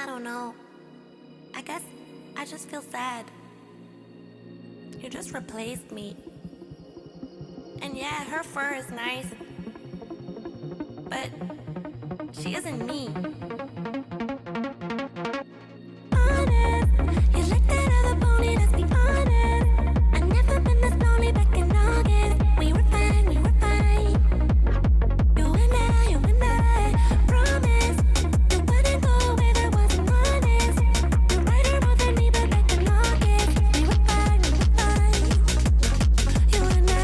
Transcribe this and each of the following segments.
I don't know. I guess I just feel sad. You just replaced me. And yeah, her fur is nice, but she isn't me. Honest, you like that other pony, let's be honest. I never been this lonely back in August. We were fine, we were fine. You and I promise you wouldn't go away, that wasn't honest. You're right or wrong than me, but back in August, we were fine, we were fine. You and I.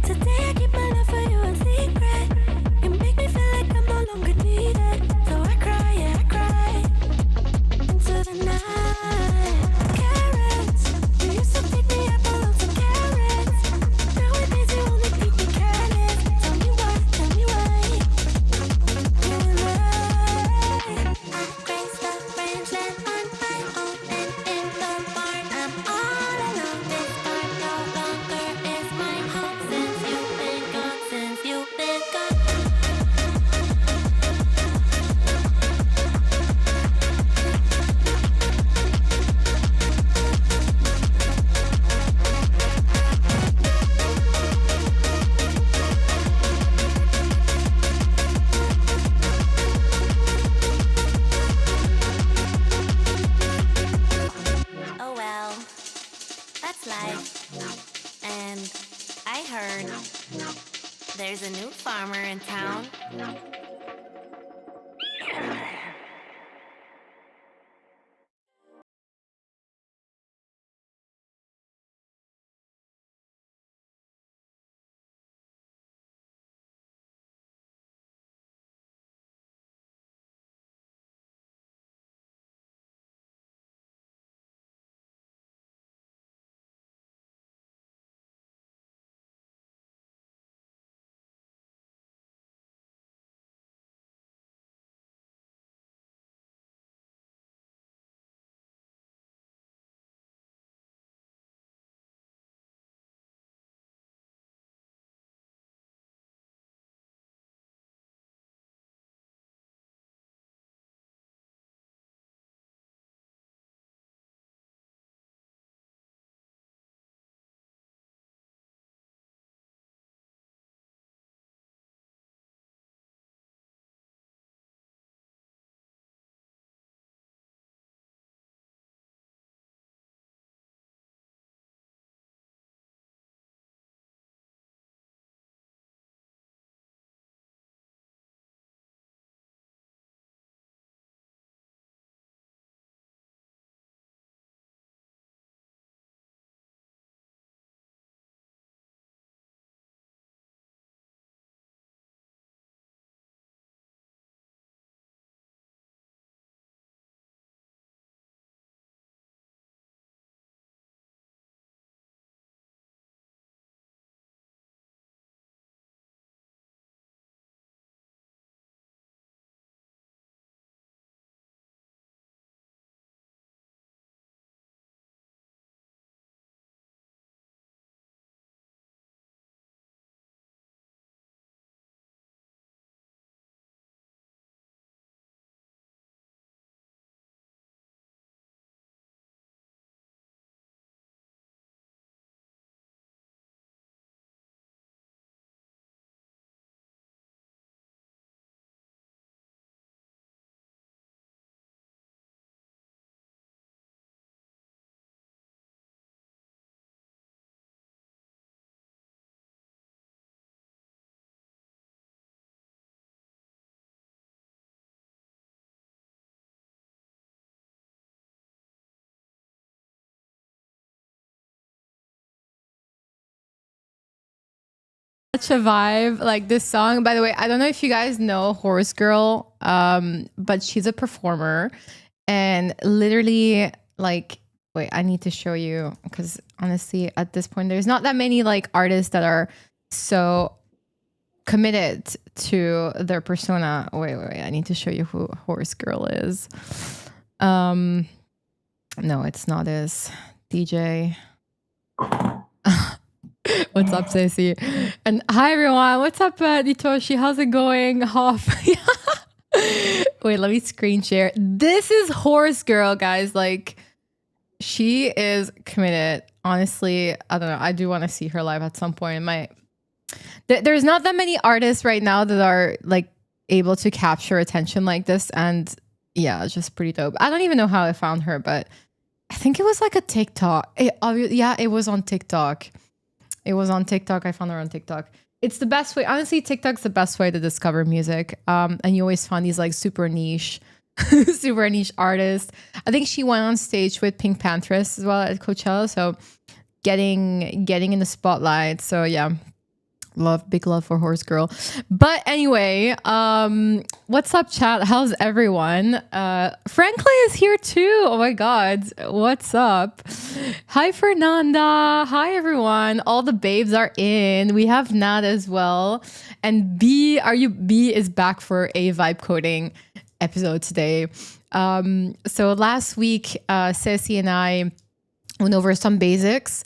Today I keep my love for you a secret. You make me feel like I'm no longer needed. So I cry, yeah, I cry into the night. Carrots, you used to pick me up along some carrots. Nowadays you only think me careless. Tell me why, tell me why. You and I grace the rangeland on my own and in the barn. I'm all alone. This barn no longer is my home. Since you've been gone, since you've been gone. Oh well, that's life. And I heard there's a new farmer in town. such a vibe. Like this song, by the way, I don't know if you guys know Horse Girl, but she's a performer and literally like, wait, I need to show you because honestly, at this point, there's not that many like artists that are so committed to their persona. Wait. I need to show you who Horse Girl is. No, it's not this DJ. What's up, Ceci? And hi, everyone. What's up, Nitoshi? How's it going? Hoff. Wait, let me screen share. This is Horse Girl, guys. Like, she is committed. Honestly, I don't know. I do want to see her live at some point. There's not that many artists right now that are like able to capture attention like this. And yeah, it's just pretty dope. I don't even know how I found her, but I think it was like a TikTok. It was on TikTok. It was on TikTok. I found her on TikTok. It's the best way. Honestly, TikTok's the best way to discover music. And you always find these like super niche artists. I think she went on stage with Pink Panthers as well at Coachella. So getting in the spotlight. So yeah. Big love for Horse Girl. But anyway, what's up, chat? How's everyone? Franklin is here too. Oh my God. What's up? Hi, Fernanda. Hi, everyone. All the babes are in. We have Nat as well. And B is back for a Vibecoding episode today. So last week, Ceci and I went over some basics.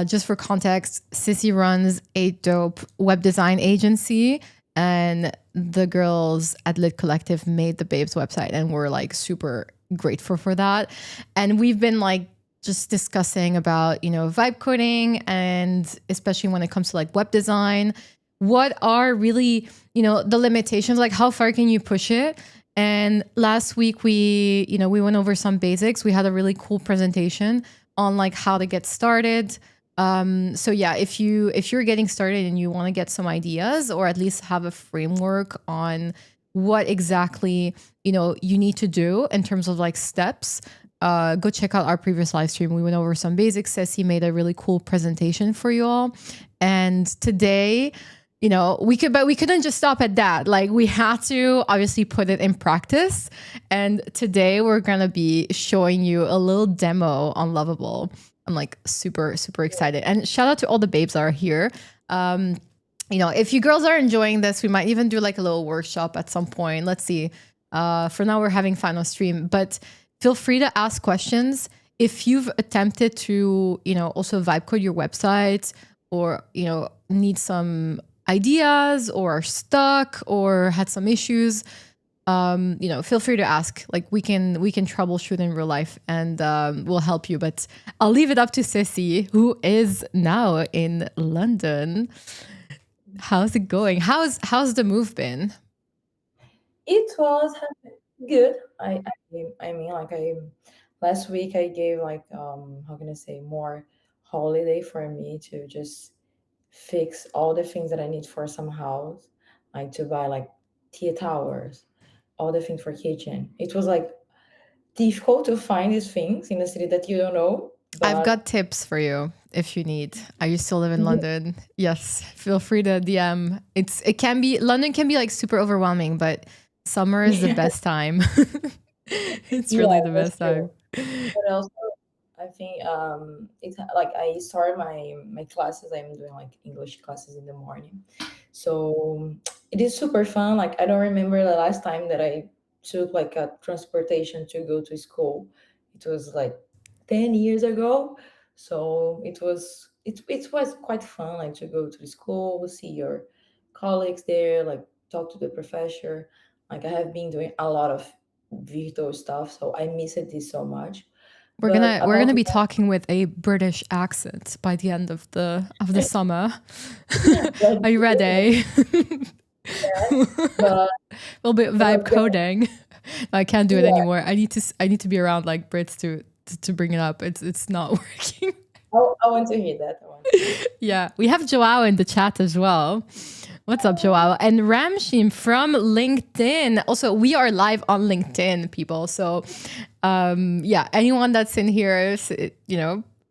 Just for context, Sissy runs a dope web design agency, and the girls at Lit Collective made the Babes website, and we're like super grateful for that. And we've been like just discussing about, vibe coding, and especially when it comes to like web design, what are really, the limitations, like how far can you push it? And last week we went over some basics. We had a really cool presentation on like how to get started. So yeah, if you're getting started and you want to get some ideas or at least have a framework on what exactly, you need to do in terms of like steps, go check out our previous live stream. We went over some basics. Ceci made a really cool presentation for you all. And today, we couldn't just stop at that. Like we had to obviously put it in practice. And today we're going to be showing you a little demo on Lovable. I'm like super, super excited. And shout out to all the babes that are here. If you girls are enjoying this, we might even do like a little workshop at some point. Let's see. For now, we're having fun on stream, but feel free to ask questions. If you've attempted to, also vibe code your website or, need some ideas or are stuck or had some issues, feel free to ask. Like we can troubleshoot in real life and we'll help you. But I'll leave it up to Ceci, who is now in London. How's it going? How's the move been? It was good. I mean, like last week I gave like how can I say, more holiday for me to just fix all the things that I need for some house, like to buy like tea towers, all the things for kitchen. It was like difficult to find these things in a city that you don't know. I've But got tips for you if you need. I used to live in London. Yes, feel free to DM. London can be like super overwhelming, but summer is the yeah, best time. It's yeah, really the that's best time. true. But also, I think it's like I start my classes. I'm doing like English classes in the morning, so it is super fun. Like I don't remember the last time that I took like a transportation to go to school. It was like 10 years ago, so it was quite fun. Like to go to the school, see your colleagues there, like talk to the professor. Like I have been doing a lot of virtual stuff, so I miss it so much. We're But gonna we're about gonna be talking with a British accent by the end of the summer. let's Are you do it. ready? Yeah. A But little bit vibe coding. I can't do it yeah, anymore. I need to be around like Brits to bring it up. It's not working. I want to hear that. I want to hear. Yeah, we have Joao in the chat as well. What's up, Joao? And Ramshim from LinkedIn. Also, we are live on LinkedIn, people. So, yeah, anyone that's in here is,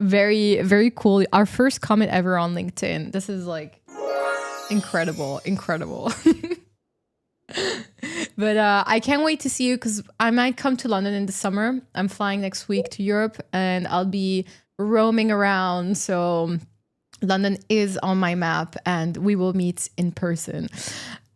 very, very cool. Our first comment ever on LinkedIn. This is like Incredible, incredible. But I can't wait to see you because I might come to London in the summer. I'm flying next week to Europe and I'll be roaming around. So London is on my map and we will meet in person.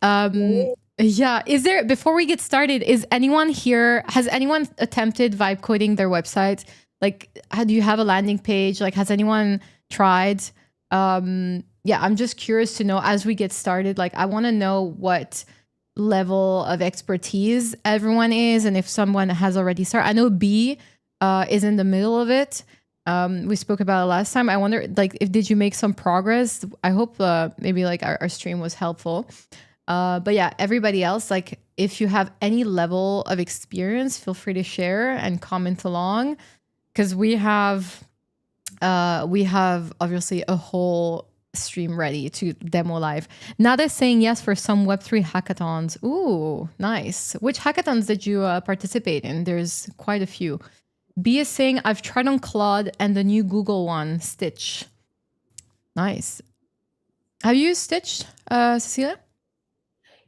Yeah. Is there, before we get started, is anyone here, has anyone attempted vibe coding their website? Like, do you have a landing page? Like, has anyone tried? Yeah, I'm just curious to know as we get started. Like, I want to know what level of expertise everyone is and if someone has already started. I know B is in the middle of it. We spoke about it last time. I wonder, like, if did you make some progress? I hope maybe like our stream was helpful. But yeah, everybody else, like, if you have any level of experience, feel free to share and comment along, because we have obviously a whole stream ready to demo live. Nada's saying yes for some Web3 hackathons. Ooh, nice. Which hackathons did you participate in? There's quite a few. B is saying I've tried on Claude and the new Google one, Stitch. Nice. Have you used Stitch, Cecilia?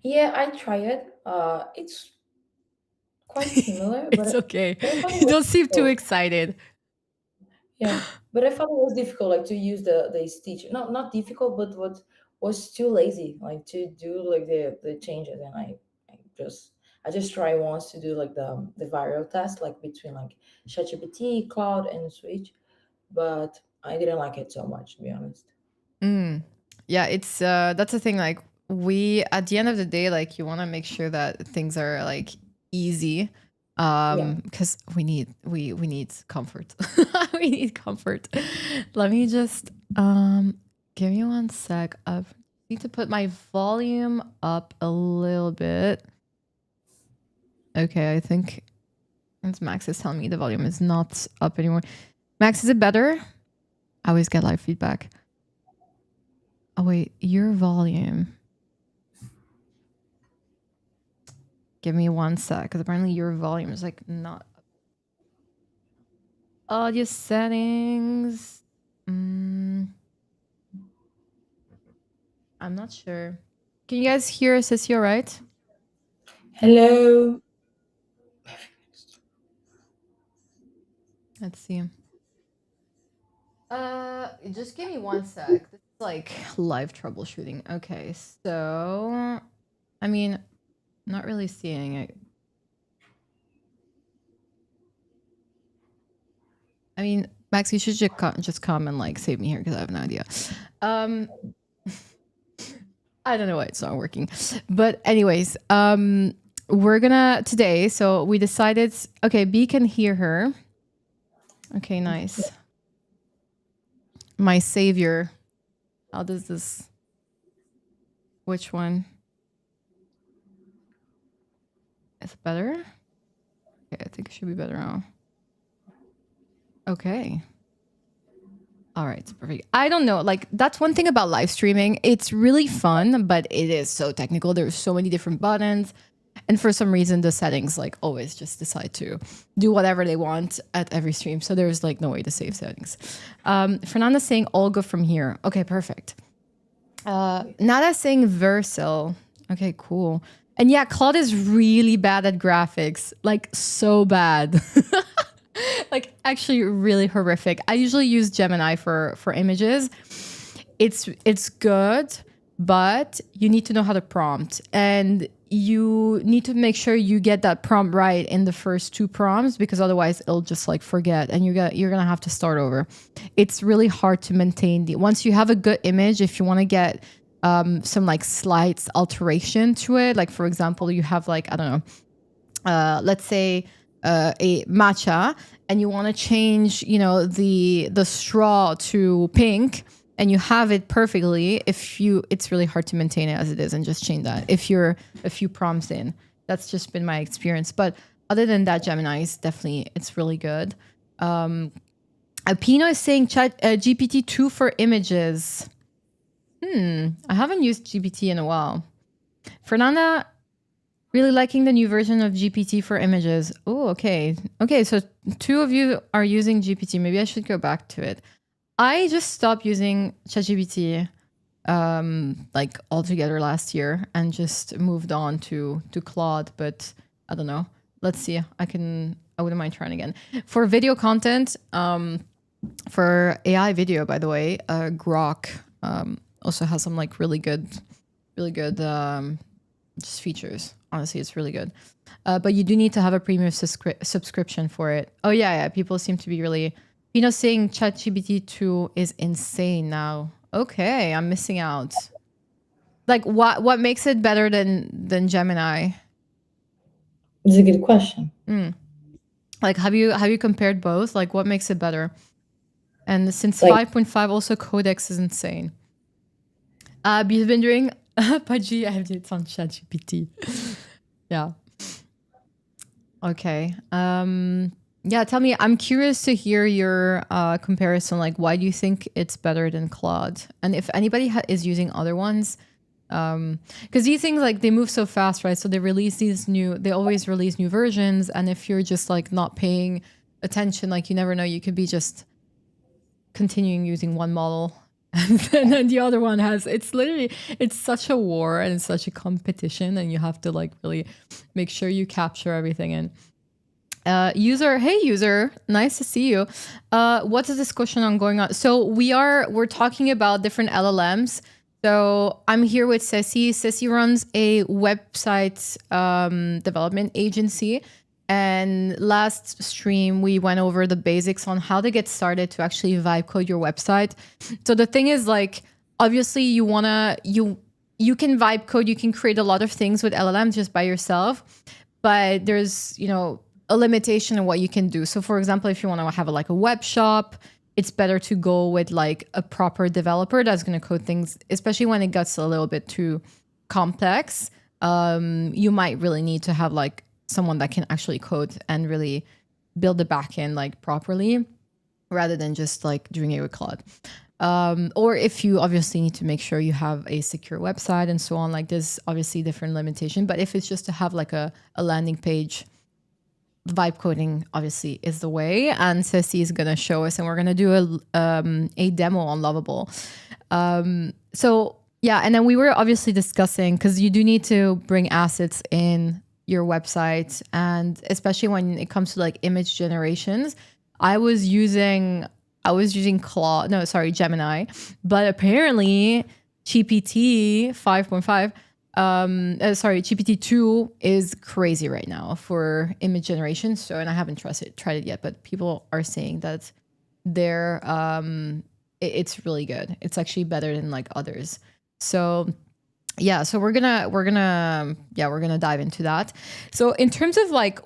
Yeah, I tried it. It's quite similar, but It's okay. but I thought it You was don't seem too difficult. excited. Yeah, but I thought it was difficult, like to use the stitch. Not difficult, but what was too lazy, like to do like the changes. And I just try once to do like the viral test, like between like ChatGPT, Cloud, and Switch, but I didn't like it so much, to be honest. Yeah, it's that's the thing. Like, we at the end of the day, like, you want to make sure that things are like easy, Yeah. because we need comfort. We need comfort. Let me just give me one sec. I need to put my volume up a little bit. Okay, I think Max is telling me the volume is not up anymore. Max, is it better? I always get live feedback. Oh wait, your volume. Give me one sec, because apparently your volume is like not. Audio settings. I'm not sure. Can you guys hear Sissy all right? Hello. Let's see. Just give me one sec. This is like live troubleshooting. Okay, so I mean, not really seeing it. I mean, Max, you should just come and like save me here because I have no idea. I don't know why it's not working, but anyways, we're gonna today. So we decided. Okay, B can hear her. Okay, nice. My savior. How does this? Which one? Is it better? Okay, I think it should be better now. Okay. All right, perfect. I don't know. Like, that's one thing about live streaming. It's really fun, but it is so technical. There's so many different buttons. And for some reason, the settings like always just decide to do whatever they want at every stream. So there's like no way to save settings. Fernanda's saying all go from here. Okay, perfect. Nada's saying Vercel. Okay, cool. And yeah, Claude is really bad at graphics. Like, so bad. Like, actually really horrific. I usually use Gemini for images. It's good, but you need to know how to prompt, and you need to make sure you get that prompt right in the first two prompts, because otherwise it'll just like forget and you're gonna have to start over. It's really hard to maintain once you have a good image. If you want to get some like slight alteration to it, like for example, you have like, I don't know, let's say a matcha, and you want to change, you know, the straw to pink, and you have it perfectly. It's really hard to maintain it as it is and just change that if you're a few prompts in. That's just been my experience. But other than that, Gemini is definitely, it's really good. Pino is saying chat GPT-2 for images. I haven't used GPT in a while. Fernanda, really liking the new version of GPT for images. Oh, okay. Okay, so two of you are using GPT. Maybe I should go back to it. I just stopped using ChatGPT like altogether last year and just moved on to Claude. But I don't know. Let's see. I wouldn't mind trying again. For video content, for AI video, by the way, Grok also has some like really good just features. Honestly, it's really good. But you do need to have a premium subscription for it. Oh yeah. People seem to be really, saying ChatGPT 2 is insane now. Okay, I'm missing out. Like what makes it better than Gemini? It's a good question. Like have you compared both? Like what makes it better? And since Like- 5.5 also Codex is insane. You've been doing Pudgy, I have it on ChatGPT. Yeah. Okay. Yeah, tell me, I'm curious to hear your comparison. Like, why do you think it's better than Claude? And if anybody is using other ones, because these things, like, they move so fast, right? So they always release new versions. And if you're just like not paying attention, like you never know, you could be just continuing using one model. And then the other one it's such a war and it's such a competition, and you have to like really make sure you capture everything in. Hey user, nice to see you. What's the discussion on going on? So we're talking about different LLMs. So I'm here with Ceci. Ceci runs a website development agency. And last stream, we went over the basics on how to get started to actually vibe code your website. So the thing is, like, obviously you can vibe code, you can create a lot of things with LLMs just by yourself, but there's, a limitation in what you can do. So for example, if you want to have a web shop, it's better to go with like a proper developer that's going to code things, especially when it gets a little bit too complex. You might really need to have like someone that can actually code and really build the backend like properly, rather than just like doing it with Claude. Or if you obviously need to make sure you have a secure website and so on, like there's obviously different limitation. But if it's just to have like a landing page, vibe coding obviously is the way. And Ceci is going to show us, and we're going to do a demo on Lovable. So yeah, and then we were obviously discussing, because you do need to bring assets in your website, and especially when it comes to like image generations. I was using Gemini, but apparently GPT 5.5 GPT 2 is crazy right now for image generation. So, and I haven't tried it yet, but people are saying that it's really good. It's actually better than like others. So yeah, so we're gonna dive into that. So in terms of like,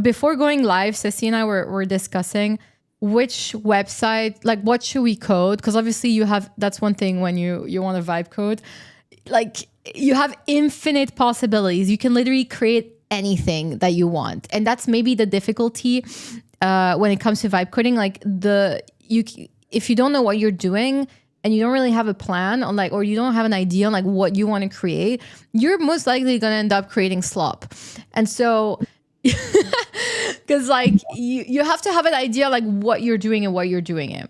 before going live, Ceci and I were discussing which website, like what should we code? Because obviously that's one thing when you want to vibe code, like you have infinite possibilities. You can literally create anything that you want. And that's maybe the difficulty when it comes to vibe coding. Like if you don't know what you're doing, and you don't really have a plan on like, or you don't have an idea on like what you want to create, you're most likely going to end up creating slop. And so, because like you have to have an idea like what you're doing and what you're doing it.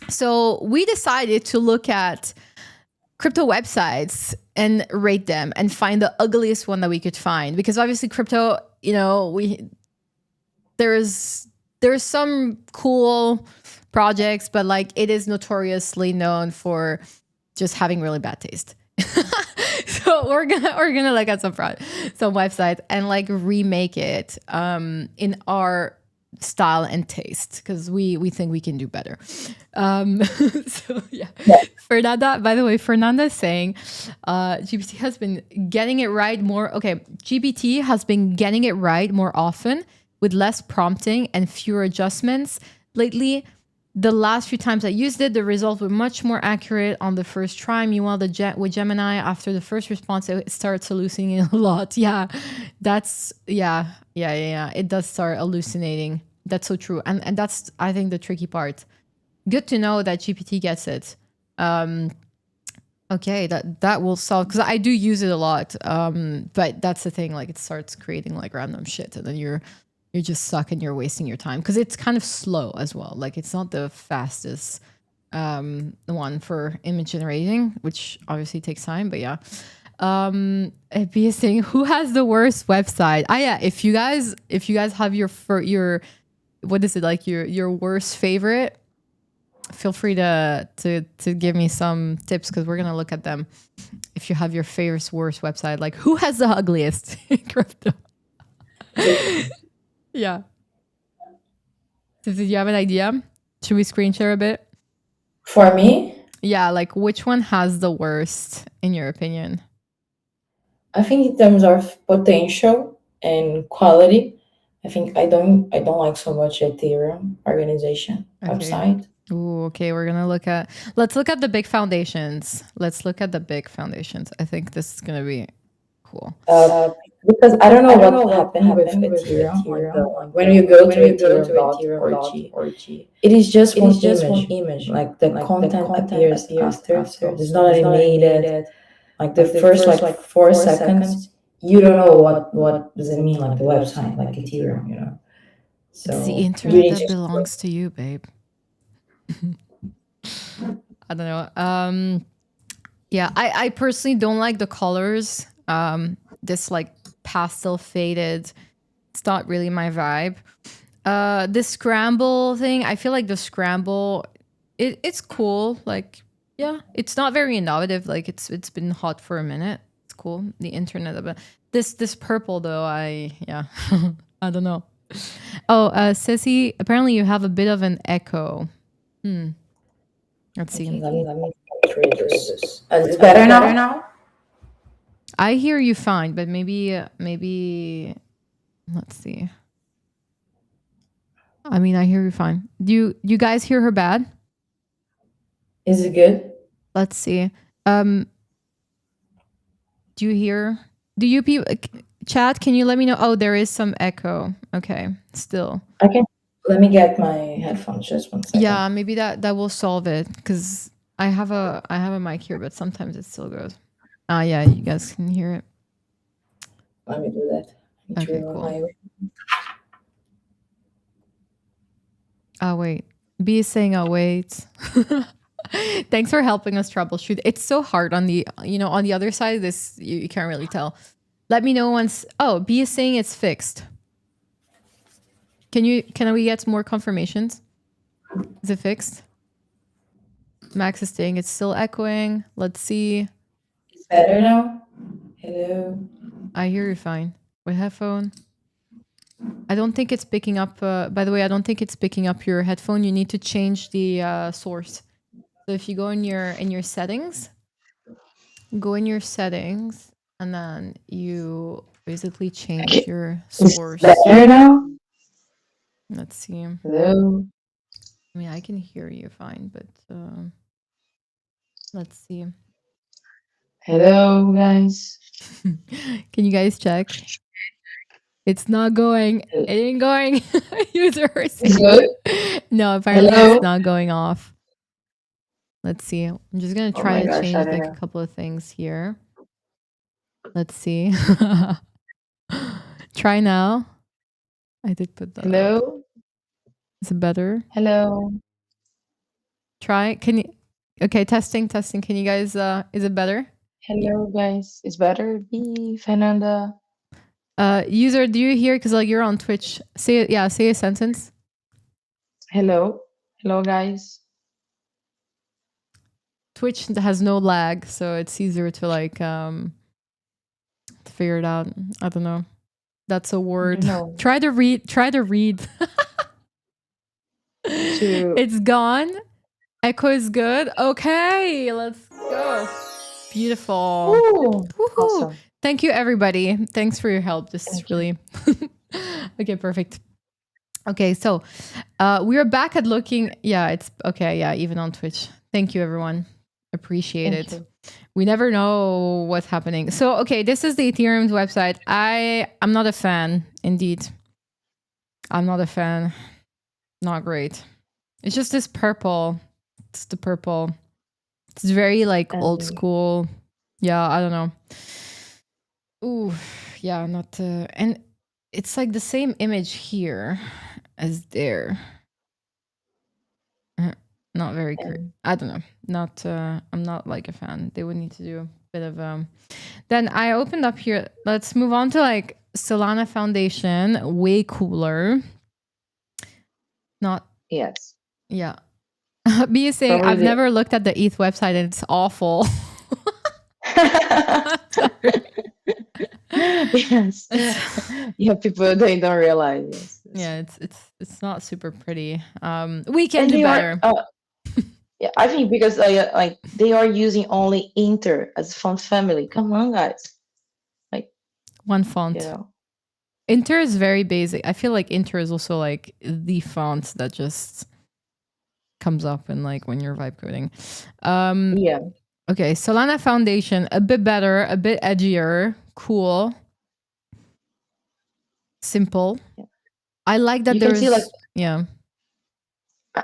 So we decided to look at crypto websites and rate them and find the ugliest one that we could find, because obviously crypto, there's some cool projects, but like it is notoriously known for just having really bad taste. So we're gonna look at some websites and like remake it in our style and taste, because we think we can do better. So yeah. Fernanda, by the way, Fernanda is saying GPT has been getting it right more. Okay, GPT has been getting it right more often with less prompting and fewer adjustments lately. The last few times I used it, the results were much more accurate on the first try. Meanwhile, with Gemini, after the first response, it starts hallucinating a lot. Yeah, it does start hallucinating. That's so true. And that's, I think, the tricky part. Good to know that GPT gets it. Okay, that will solve, because I do use it a lot. But that's the thing, like it starts creating like random shit, and then you're just stuck and you're wasting your time, because it's kind of slow as well. Like it's not the fastest one for image generating, which obviously takes time, but yeah. Be saying who has the worst website. Yeah, if you guys have your what is it, like your worst favorite, feel free to give me some tips, because we're gonna look at them. If you have your favorite worst website, like who has the ugliest crypto. Yeah. So did you have an idea? Should we screen share a bit? For me, Yeah, like which one has the worst in your opinion? I think in terms of potential and quality, I think I don't like so much Ethereum organization Okay. website. Ooh, okay, let's look at the big foundations. I think this is gonna be cool. Because I don't know what happened with Ethereum. Like when you go to ethereum.org, it is just one image. Like the content appears after. So it's not animated. Like the first like 4 seconds, you don't know what does it mean, like the website, like Ethereum. It's the So you internet need that to belongs to you, babe. I don't know. Yeah, I personally don't like the colors. This like pastel faded. It's not really my vibe. This scramble thing, I feel like the scramble, it's cool. Like, yeah, it's not very innovative. Like it's been hot for a minute. It's cool. The internet, but this purple though, yeah, I don't know. Oh, Sissy, apparently you have a bit of an echo. Let's see. Okay, let me read this. It's better now? I hear you fine, but maybe let's see. I mean, I hear you fine. Do you guys hear her bad? Is it good? Let's see. Do you hear? Do you people chat? Can you let me know? Oh, there is some echo. Okay, still. I can. Let me get my headphones. Just 1 second. Yeah, maybe that will solve it, because I have a mic here, but sometimes it still goes. Yeah, you guys can hear it. Let me do that. Okay, cool. Oh wait, B is saying, oh wait. Thanks for helping us troubleshoot. It's so hard on the on the other side of this, you can't really tell. Let me know once. Oh, B is saying it's fixed. Can we get more confirmations? Is it fixed? Max is saying it's still echoing. Let's see. It's better now. Hello. I hear you fine. With headphone. I don't think it's picking up. By the way, I don't think it's picking up your headphone. You need to change the source. So if you go in your settings, and then you basically change your source. It's better now. Let's see. Hello. I mean, I can hear you fine, but let's see. Hello, guys. Can you guys check? It's not going. It ain't going. User. It's good. No, apparently Hello? it's not going off. Let's see. I'm just gonna try to change like a couple of things here. Let's see. Try now. I did put that. Hello? Up. Is it better? Hello? Try. Can you? Okay, testing. Can you guys? Is it better? Hello, guys. It's better. Be Fernanda. User, do you hear? Because like you're on Twitch. Say it. Yeah, say a sentence. Hello. Hello, guys. Twitch has no lag, so it's easier to like to figure it out. I don't know. That's a word. Try to read. It's gone. Echo is good. Okay, let's go. Beautiful. Ooh, awesome. Thank you, everybody. Thanks for your help. This is really okay. Perfect. Okay, so we are back at looking. Yeah, it's okay. Yeah, even on Twitch. Thank you, everyone. Appreciate it. We never know what's happening. So, okay, this is the Ethereum's website. I'm not a fan, indeed. I'm not a fan. Not great. It's just this purple. It's the purple. It's very like old school. Yeah, I don't know. Ooh, yeah, not. And it's like the same image here as there. not very And I don't know. Not I'm not like a fan. They would need to do a bit of Then I opened up here. Let's move on to like Solana Foundation, way cooler. Not yes, yeah. Me saying probably I've the never looked at the ETH website and it's awful. Sorry. yes, It's yeah, people they don't realize. Yes, yeah, it's not super pretty. We can and do they are better. yeah, I think because like they are using only Inter as font family. Come on, guys, like One you font. know, Inter is very basic. I feel like Inter is also like the font that just comes up in like when you're vibe coding. yeah, Okay, Solana Foundation, a bit better, a bit edgier, cool, simple. yeah. I like that You can see like there's yeah.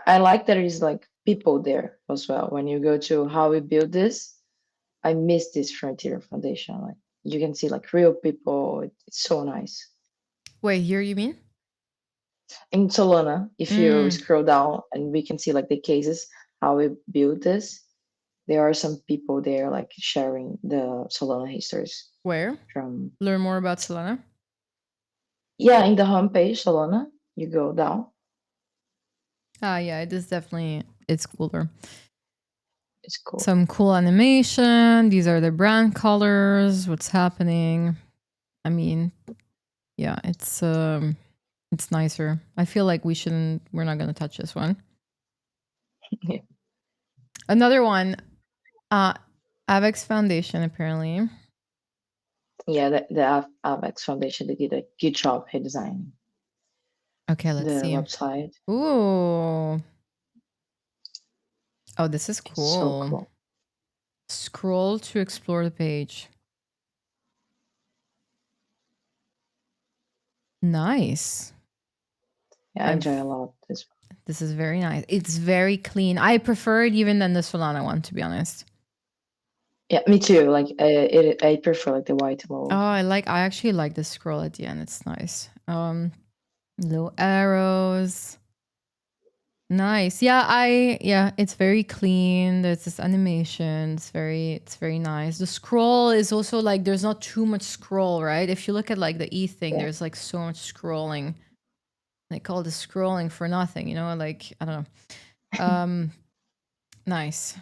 I like that there's like people there as well. When you go to how we build this, I miss this Frontier Foundation. Like you can see like real people. It's so nice. Wait, here you mean? In Solana, if you Mm, scroll down and we can see like the cases, how we built this, there are some people there like sharing the Solana histories where? from, Learn more about Solana. yeah, in the homepage, Solana, you go down. Ah, yeah, it is definitely it's cooler. It's cool. Some cool animation. These are the brand colors. What's happening? I mean, yeah, it's nicer. I feel like we're not gonna touch this one. Yeah, Another one, uh Avex Foundation apparently. yeah, the Avex Foundation, they did a good job redesigning Okay, let's the see. website. Ooh. Oh, this is It's so cool. cool. Scroll to explore the page. Nice. Yeah, I enjoy a lot this. This is very nice. It's very clean. I prefer it even than the Solana one, to be honest. Yeah, me too. Like I prefer like the white Oh, mode. I actually like the scroll at the end. It's nice. Little arrows. Nice. Yeah, it's very clean. There's this animation. It's very nice. The scroll is also like there's not too much scroll, right? If you look at like the E thing, Yeah, there's like so much scrolling. They call this scrolling for nothing, like I don't know. Nice.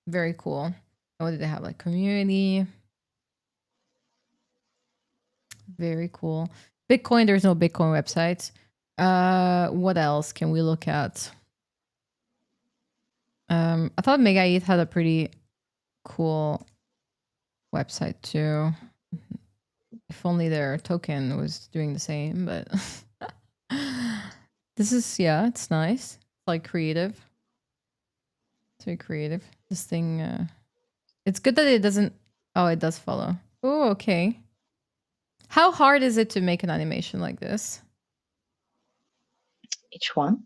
Very cool. What did they have? Like community. Very cool. Bitcoin, there's no Bitcoin website. What else can we look at? I thought Mega ETH had a pretty cool website too. If only their token was doing the same, but this is it's nice. It's like creative. It's very creative. This thing it's good that it doesn't it does follow. Oh, okay. How hard is it to make an animation like this? each one.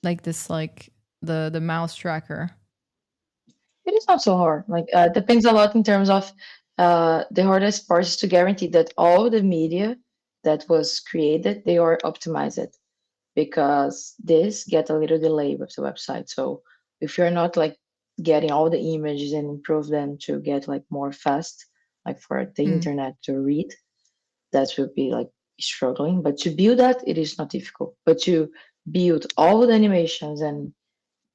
Like this like the mouse tracker. It is not so hard. Like depends a lot in terms of the hardest part is to guarantee that all the media that was created they are optimized because this get a little delay with the website. So if you're not like getting all the images and improve them to get like more fast, like for the internet to read, that will be like struggling. But to build that, it is not difficult. But to build all the animations and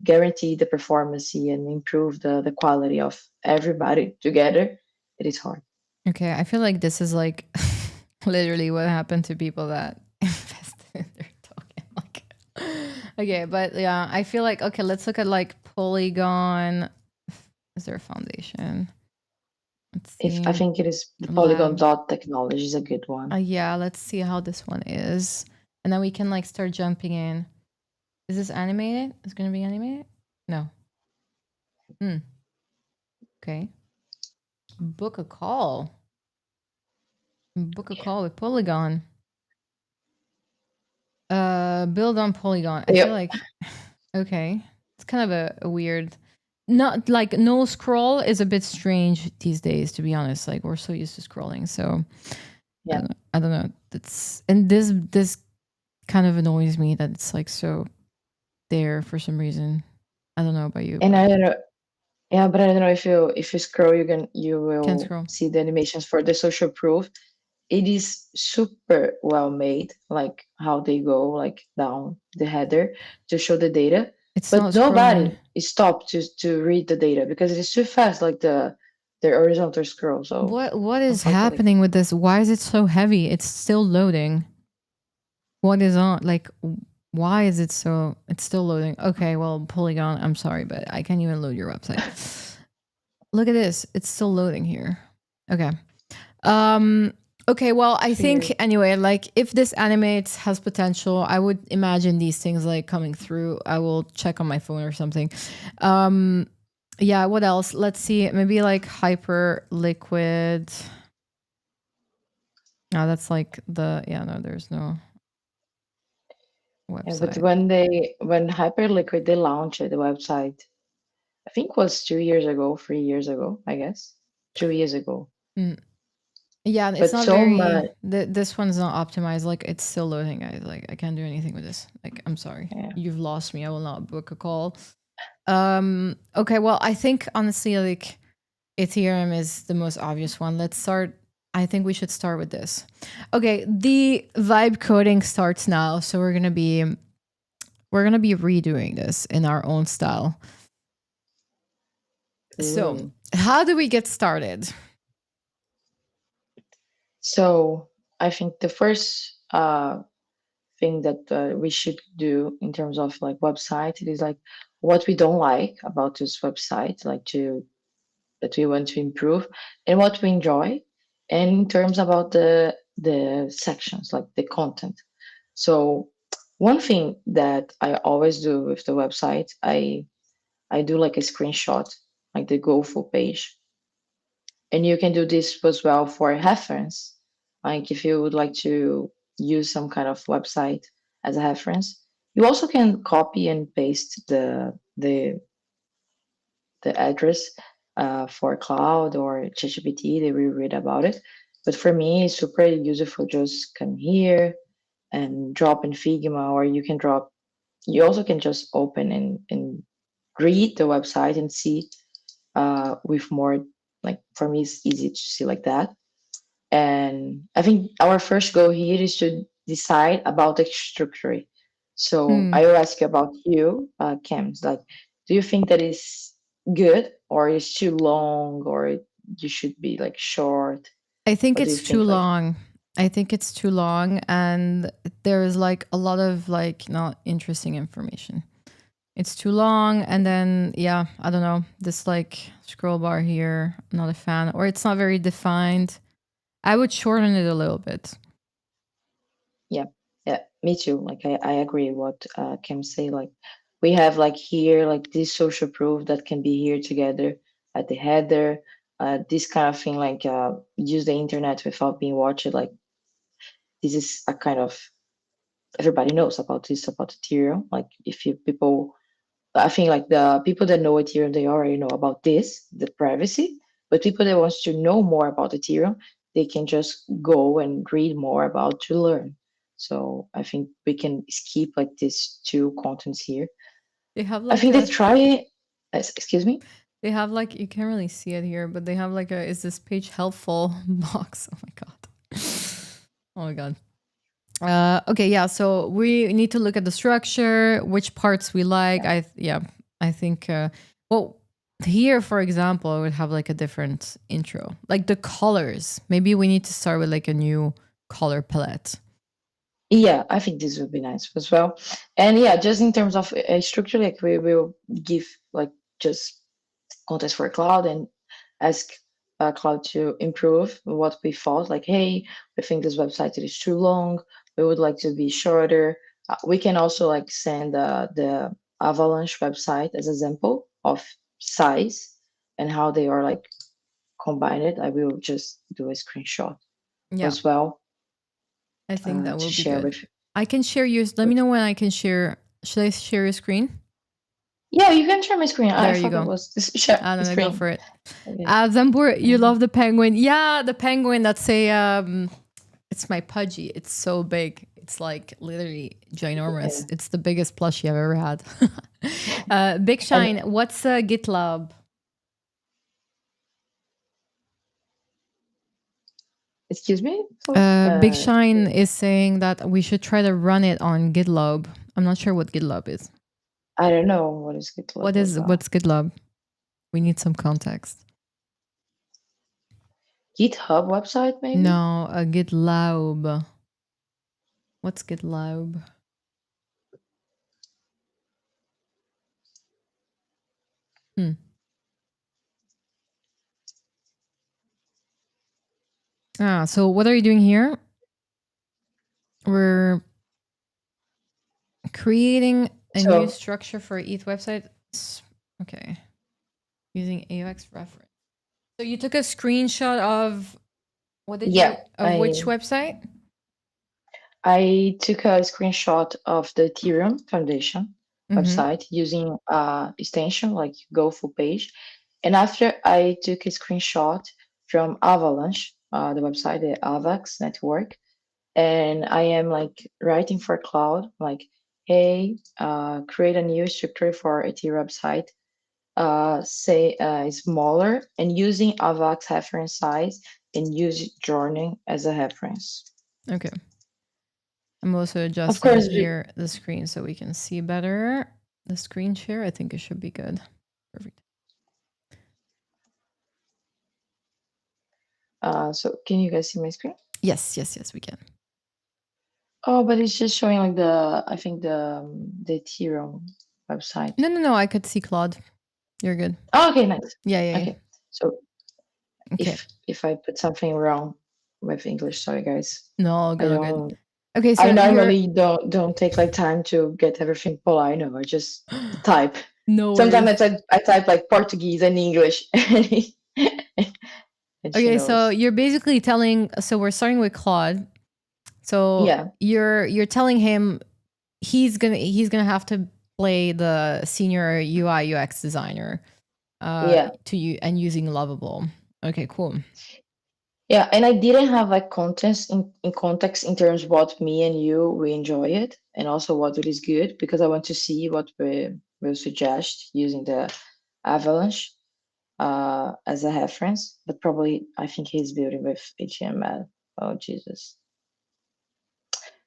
guarantee the performance and improve the quality of everybody together, it is hard. Okay, I feel like this is like literally what happened to people that invested in their token. Like, okay, but yeah, I feel like okay, let's look at like Polygon. Is there a foundation? Let's If see. I think it is the Polygon Lab. dot technology is a good one. Yeah, let's see how this one is, and then we can like start jumping in. Is this animated? Is it gonna be animated? No. Okay. Book a call. Book a call with Polygon. Build on Polygon. I feel Yeah, like okay. It's kind of a weird not like no scroll is a bit strange these days, to be honest. Like we're so used to scrolling. So yeah. I don't know. That's and this kind of annoys me that it's like so there for some reason. I don't know about you, And but I don't know. Yeah, but I don't know if you scroll, you can't will scroll. see the animations for the social proof. It is super well made, like how they go like down the header to show the data. It's not But scrolling. nobody is stopped to read the data because it is too fast, like the horizontal scroll. So What is unfortunately, happening with this? Why is it so heavy? It's still loading. What is on? Like, why is it so? It's still loading. Okay, well, Polygon. I'm sorry, but I can't even load your website. Look at this. It's still loading here. Okay. Um. Okay. Well, I think weird. anyway. Like, if this animates has potential, I would imagine these things like coming through. I will check on my phone or something. Um. Yeah. What else? Let's see. Maybe like hyper liquid. No, that's like the yeah. No, there's no Yeah, but website. when Hyperliquid they launched the website, I think was 2 years ago, 3 years ago, I guess, 2 years ago. Mm. Yeah, it's But not so very. much, This one's not optimized. Like it's still loading, guys. Like I can't do anything with this. Like I'm sorry, yeah. you've lost me. I will not book a call. Okay. Well, I think honestly, like Ethereum is the most obvious one. Let's start. I think we should start with this. Okay, the vibe coding starts now, so we're gonna be redoing this in our own style. So, Ooh. how do we get started? So I think the first thing that we should do in terms of like website, it is like what we don't like about this website, like to that we want to improve, and what we enjoy, and in terms about the sections, like the content. So one thing that I always do with the website, I do like a screenshot, like the go full page. And you can do this as well for reference. Like if you would like to use some kind of website as a reference, you also can copy and paste the address for cloud or ChatGPT. They will read about it. But for me, it's super useful. Just come here and drop in Figma, or you can drop. You also can just open and read the website and see with more. Like for me, it's easy to see like that. And I think our first goal here is to decide about the structure. So Hmm. I will ask you about you, Kems. Like, do you think that is good or is too long or you should be like short? I think What do you it's too think? Like, long. I think it's too long, and there's like a lot of like not interesting information. It's too long, and then yeah, I don't know. This like scroll bar here, I'm not a fan, or it's not very defined. I would shorten it a little bit. yeah, yeah, me too. Like I agree what Kim say. Like we have like here like this social proof that can be here together at the header. This kind of thing like use the internet without being watched. Like this is a kind of everybody knows about this about Ethereum. Like if you people, I think like the people that know Ethereum they already know about this, the privacy. But people that wants to know more about Ethereum, they can just go and read more about to learn. So I think we can skip like these two contents here. They have I like think they a try. Excuse me. they have like you can't really see it here, but they have like a is this page helpful box. Oh my god. Oh my god. Okay, yeah. So we need to look at the structure, which parts we like. Yeah. I think. Well, here, for example, I would have like a different intro, like the colors. Maybe we need to start with like a new color palette. Yeah, I think this would be nice as well. And yeah, just in terms of a structure, like we will give like just contest for cloud and ask cloud to improve what we thought. Like, hey, we think this website is too long. We would like to be shorter. We can also like send the Avalanche website as example of size and how they are like combined. I will just do a screenshot Yeah, as well I think that to will be share good. with. I can share yours. Let me know when I can share. Should I share your screen? Yeah, you can share my screen. I There you thought it go. was this share I the don't know. Go screen. for it. Okay. Zambur, you Mhm. love the penguin. Yeah, the penguin. That's a it's my pudgy. It's so big. It's like literally ginormous. Yeah. It's the biggest plushie I've ever had. Big And Shine, what's GitLab? excuse me? Big Shine is saying that we should try to run it on GitLab. I'm not sure what GitLab is. I don't know what is GitLab as well. What's GitLab? We need some context. GitHub website, maybe? No, GitLab. What's GitLab? So what are you doing here? We're creating a new structure for each website. Okay. Using AUX reference. So you took a screenshot of what did you of which website? I took a screenshot of the Ethereum Foundation website using extension like Go full page. And after I took a screenshot from Avalanche, the website, the AVAX network, and I am like writing for Cloud, like, hey, create a new structure for Ethereum website, say smaller, and using AVAX reference size and use journey as a reference. Okay. I'm also adjusting here the screen so we can see better. The screen share, I think it should be good. Perfect. So can you guys see my screen? Yes, we can. Oh, but it's just showing like the Ethereum website. No, I could see Claude. You're good. Oh, okay, nice. Yeah. Okay. So if I put something wrong with English, sorry guys. No, good. Okay, so I normally don't take like time to get everything polite. No, I just type. No. Sometimes I type like Portuguese and English. Okay, so you're basically telling. So we're starting with Claude. So yeah, you're telling him he's gonna have to play the senior UI UX designer. To you and using Lovable. Okay, cool. Yeah, and I didn't have like context in context in terms of what me and you we enjoy it, and also what it is good, because I want to see what we will suggest using the Avalanche as a reference. But probably I think he's building with HTML. Oh Jesus!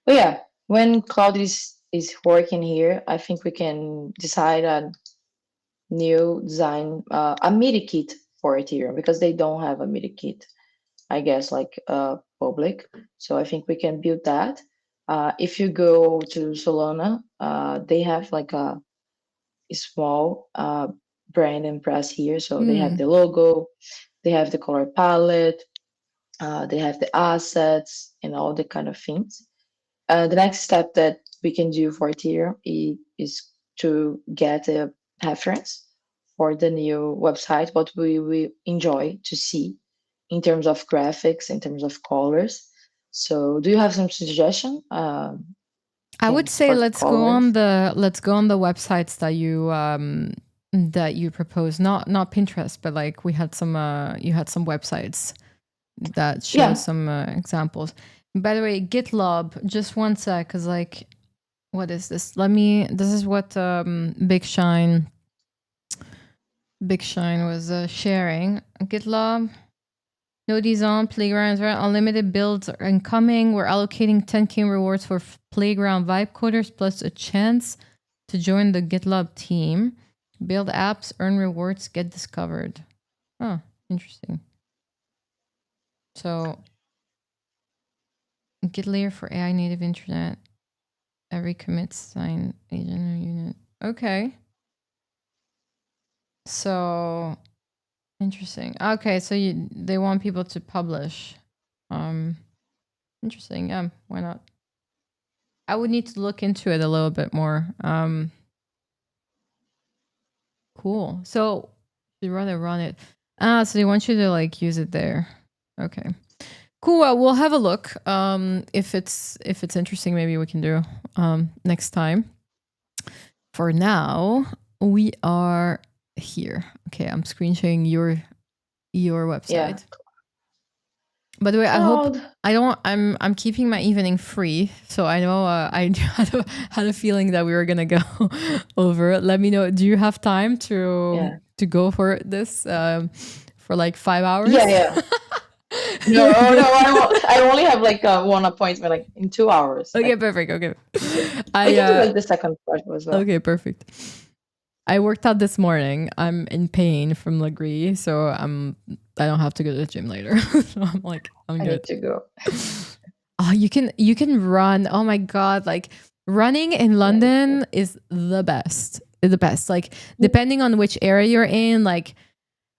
But yeah, when Cloud is working here, I think we can decide on new design, a MIDI kit for Ethereum, because they don't have a MIDI kit, I guess, like public. So I think we can build that. If you go to Solana, they have like a small brand and press here. So they have the logo, they have the color palette, they have the assets and all the kind of things. The next step that we can do for Ethereum is to get a reference for the new website, what we enjoy to see in terms of graphics, in terms of colors. So do you have some suggestion? I would say let's go on the websites that you propose, not Pinterest, but like we had some you had some websites that show some examples. By the way, GitLab, just one sec, because like, what is this? This is what Big Shine was sharing. GitLab, no design, playgrounds, unlimited builds are incoming. We're allocating 10K rewards for playground vibe coders plus a chance to join the GitLab team. Build apps, earn rewards, get discovered. Oh, interesting. So, Git layer for AI native internet. Every commit sign agent or unit. Okay. So, interesting. Okay, so they want people to publish. Interesting. Yeah, why not? I would need to look into it a little bit more. Cool. So, you'd rather run it. So they want you to like use it there. Okay. Cool. We'll have a look. If it's interesting, maybe we can do next time. For now, we are here. Okay, I'm screen sharing your website. By the way, I hope Oh, I don't. I'm keeping my evening free, so I know I had a feeling that we were gonna go over. Let me know. Do you have time yeah. to go for this for like 5 hours? Yeah, yeah. No, You're oh, no, good. I only have like one appointment like in 2 hours. Okay, Like perfect. Okay, we I can do like the second part as well. okay, perfect. I worked out this morning. I'm in pain from Legree, so I don't have to go to the gym later. So I'm like I'm I good. need to go. Oh, you can run. Oh my god, like running in Yeah, it's good. London is the best. The best. Like depending on which area you're in, like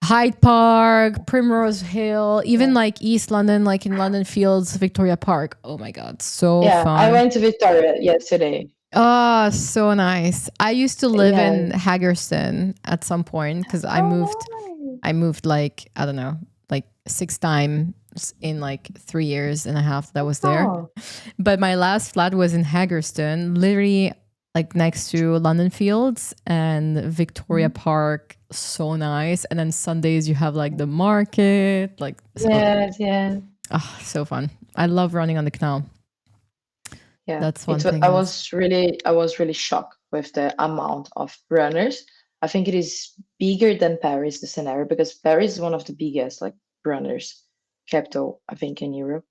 Hyde Park, Primrose Hill, even Yeah. like East London, like in London Fields, Victoria Park. Oh my god, so Yeah, I fun. went to Victoria yesterday. Oh, so nice. I used to live Yeah. in Haggerston at some point because Oh, I moved like, I don't know, like 6 times in like 3 years and a half that I was there. oh, But my last flat was in Haggerston, literally like next to London Fields and Victoria mhm. Park. So nice. And then Sundays you have like the market, like so, Yes, yes. so fun. I love running on the canal. Yeah. That's one I thing else. was really shocked with the amount of runners. I think it is bigger than Paris, the scenario, because Paris is one of the biggest like runners capital, I think, in Europe.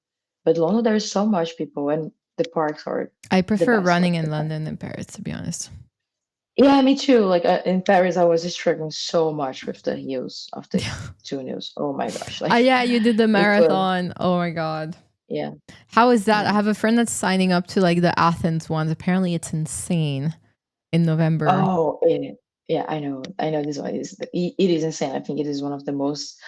But London, there is so much people, and the parks are I the prefer best. running Like in the park. London than Paris, to be honest. Yeah, me too. Like in Paris, I was struggling so much with the heels of the two heels. Oh my gosh, like Yeah, you did the it was. marathon. Oh my god. Yeah, How is that? I yeah. have a friend that's signing up to like the Athens ones. Apparently it's insane in November. Oh, yeah. I know this one is. It is insane. I think it is one of the most.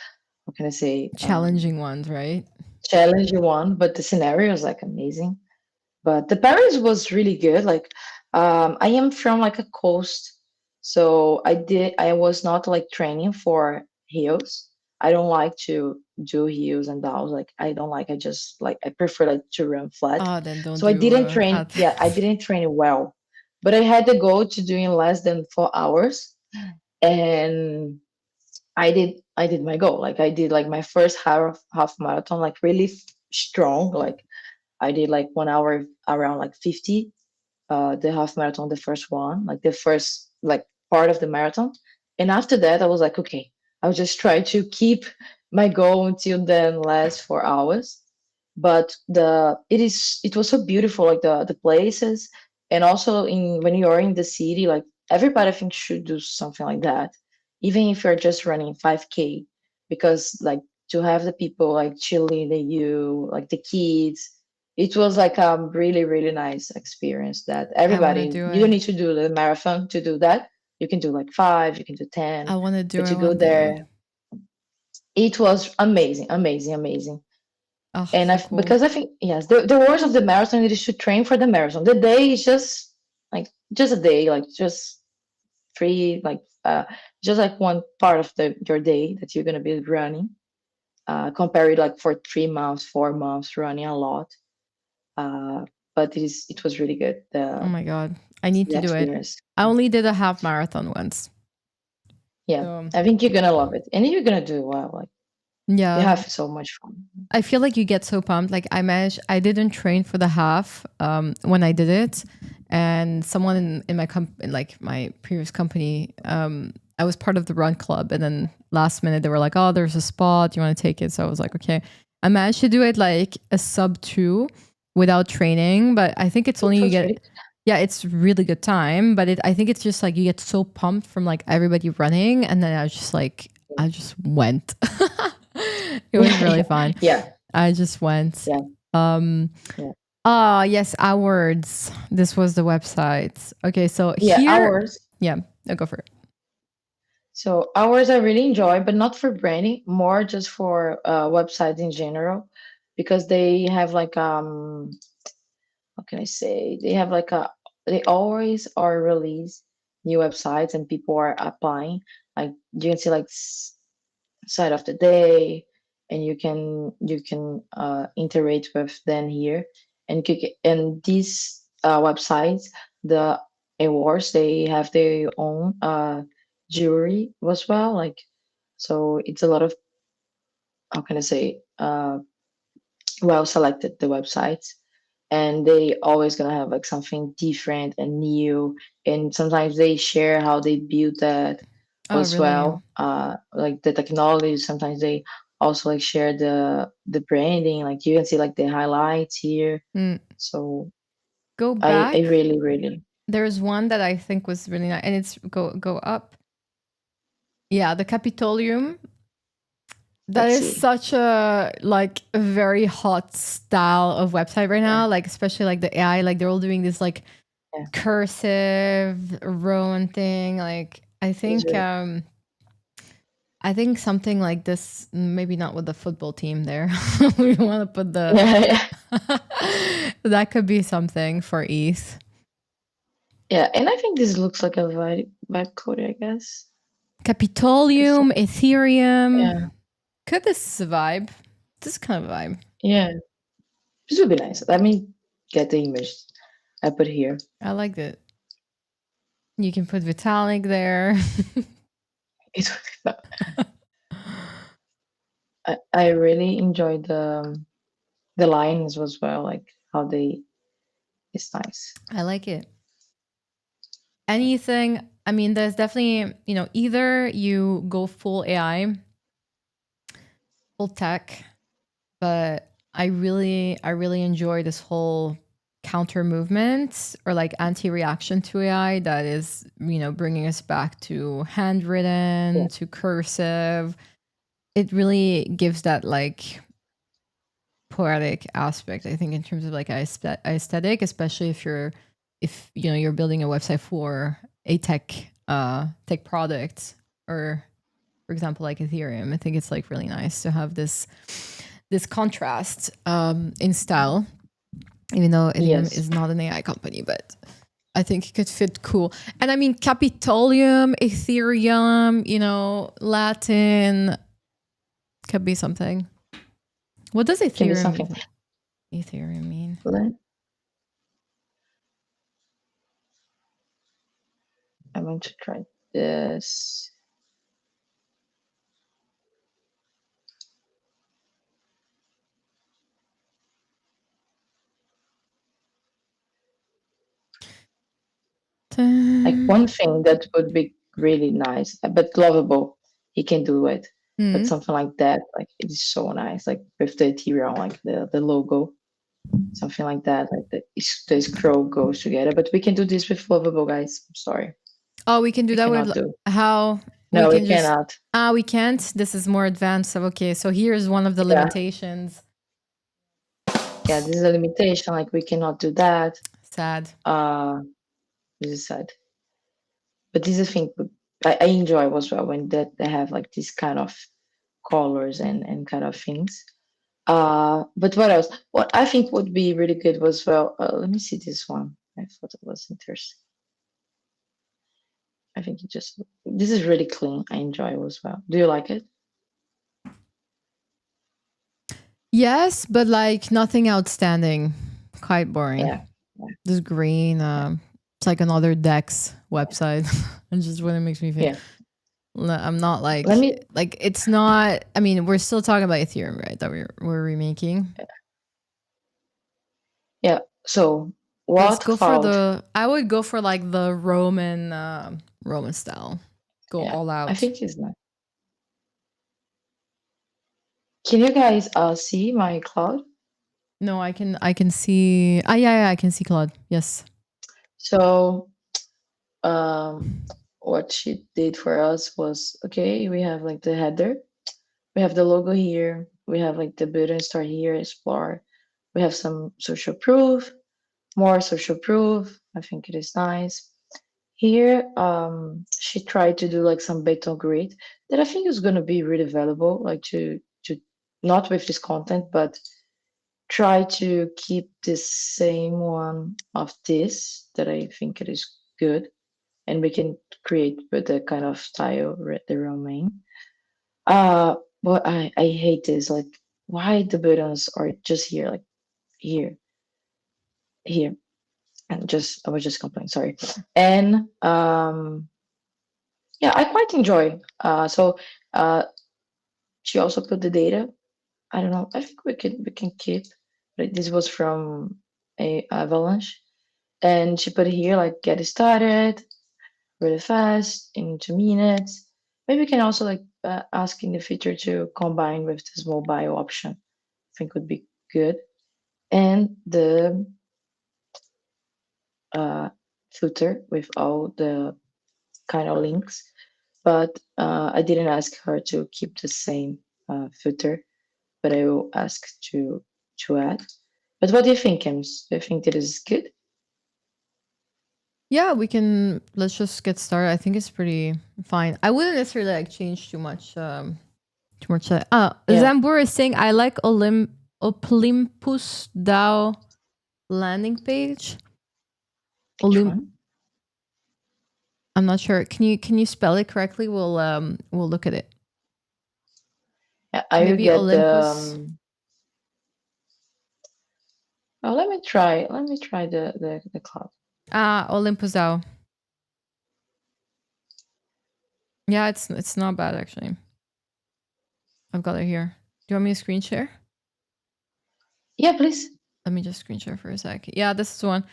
What can I say? Challenging ones, right? Challenging one, but the scenario is like amazing. But the Paris was really good. Like, I am from like a coast, so I was not like training for hills. I don't like to do hills and downs. Like, I don't like. I just like I prefer like to run flat. Oh, then don't So I do didn't train. Yeah, I Athens. didn't train well, but I had the goal to doing less than 4 hours, and I did my goal. Like I did like my first half marathon like really strong. Like I did like 1 hour around like 50, the half marathon, the first one, like the first like part of the marathon. And after that, I was like, okay, I'll just try to keep my goal until then last 4 hours. But it was so beautiful, like the places, and also in when you're in the city, like everybody I think should do something like that, even if you're just running 5K, because like to have the people like chilling at you, like the kids, it was like a really nice experience that I want to everybody, do you don't it. need to do the marathon to do that. You can do like 5, you can do 10, I want to do but it you go one day. there. It was amazing. Oh, And so cool. because I think, yes, the words of the marathon is to train for the marathon. The day is just a day, like just free, like just like one part of your day that you're gonna be running. Compare it like for 3 months, 4 months running a lot. Uh, but it was really good. Oh my god. I need The to do it. experience. I only did a half marathon once. Yeah, So, I think you're gonna love it, and you're gonna do well. Like you yeah. have so much fun. I feel like you get so pumped. Like I didn't train for the half when I did it. And someone in my in like my previous company, I was part of the run club. And then last minute they were like, oh, there's a spot. You want to take it? So I was like, okay. I managed to do it like a sub 2 without training. But I think it's It only you was really get, yeah, it's really good time. But I think it's just like you get so pumped from like everybody running. And then I was just like, I just went. It was really fun. yeah, I just went. yeah, Um yeah, yes, Ours. This was the website. Okay, so yeah. here, Hours. yeah, I'll go for it. So hours I really enjoy, but not for branding, more just for websites in general, because they have like what can I say? They have like a they always are release new websites and people are applying. Like you can see like site of the day, and you can interact with them here, and and these websites, the awards, they have their own jury as well. Like so, it's a lot of how can I say well selected, the websites, and they always gonna have like something different and new. And sometimes they share how they build that Oh, as really? well, like the technology. Sometimes they also like share the branding, like you can see like the highlights here. Mm. So Go I back. really really There's one that I think was really nice, and it's go up. Yeah, the Capitolium. That let's is see. such a like a very hot style of website right Yeah, now. Like especially like the AI, like they're all doing this like yeah, cursive Roman thing. Like it's really I think something like this, maybe not with the football team there. We want to put the yeah, yeah. that could be something for ETH. Yeah, and I think this looks like a vibe code, I guess. It's Capitolium, Ethereum. yeah, Could this vibe? This kind of vibe. yeah. This would be nice. Let me get the image I put here. I like it. You can put Vitalik there. It would be fun. I really enjoyed the lines as well, like how they. It's nice. I like it. Anything, I mean, there's definitely, either you go full AI, full tech, but I really enjoy this whole counter movement or like anti-reaction to AI that is, bringing us back to Yeah, handwritten, to cursive. It really gives that like poetic aspect, I think, in terms of like aesthetic, especially if you're building a website for a tech product, or for example like Ethereum. I think it's like really nice to have this contrast in style, even though Ethereum yes, is not an AI company, but I think it could fit cool. And I mean, Capitolium, Ethereum, Latin could be something. What does can be Ethereum something. even Ethereum mean? Let- I want to try this. Like Hmm. one thing that would be really nice, but lovable. He can do it, but something like that, like it is so nice. Like with the Ethereum, like the logo, something like that. Like the scroll goes together. But we can do this with lovable, guys. I'm sorry, Oh, we can do we that with cannot do. how we No, we can just cannot. we can't. This is more advanced. So okay, so here's one of the Yeah, limitations. yeah. This is a limitation. Like we cannot do that. Sad. Uh, this is sad. But this is a thing I enjoy as well when that they have like this kind of colors and kind of things. But what else? What I think would be really good was well. Let me see this one. I thought it was interesting. I think it just this is really clean. I enjoy it as well. Do you like it? Yes, but like nothing outstanding. Quite boring. Yeah. Yeah. This green. It's like another Dex website. And just what it makes me think. Yeah. I'm not Let me. like it's not. I mean, we're still talking about Ethereum, right? That we're remaking. Yeah. So Let's what go for cloud? the. I would go for like the Roman style. Go Yeah. all I out. think it's nice. Can you guys see my cloud? No, I can see. Ah, yeah, I can see Claude. Yes. So um, what she did for us was okay. We have like the header. We have the logo here. We have like the button start here, explore. We have some social proof, more social proof. I think it is nice. Here, she tried to do like some beton grid that I think is gonna be really valuable, like to not with this content, but try to keep the same one of this that I think it is good, and we can create with the kind of style the Romaine. But I hate this. Like, why the buttons are just here, like here, here, and just I was just complaining. Sorry, and yeah, I quite enjoy. So she also put the data. I don't know. I think we can keep. But this was from a Avalanche, and she put here like get it started really fast in 2 minutes. Maybe we can also like ask in the future to combine with this mobile option. I think would be good. And the uh, footer with all the kind of links, but I didn't ask her to keep the same footer, but I will ask to add. But what do you think, Ems? Do you think that is good? Yeah, we can. Let's just get started. I think it's pretty fine. I wouldn't necessarily like change too much. Too much. Yeah. Zambur is saying I like Olympus DAO landing page. Which Olymp. one? I'm not sure. Can you spell it correctly? We'll look at it. Yeah, I will Maybe get the. Olympus. Oh, let me try. Let me try the cloud. Olympus DAO. Yeah, it's not bad actually. I've got it here. Do you want me to screen share? Yeah, please. Let me just screen share for a sec. Yeah, this is one.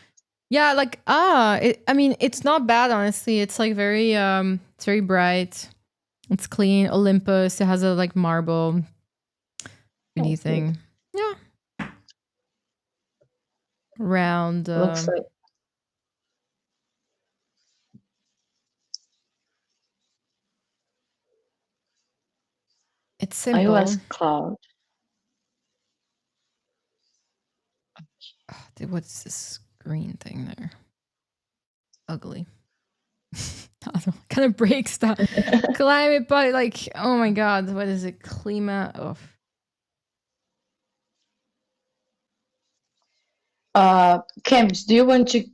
Yeah, like I mean, it's not bad honestly. It's like it's very bright. It's clean. Olympus. It has a like marble Oh, 3D good. thing. Yeah. Round. Looks like It's simple. iOS cloud. Oh, dude, what's this green thing there? Ugly. Kind of breaks the climate, but like, oh my god, what is it? Klima. Oh. Kems, do you want to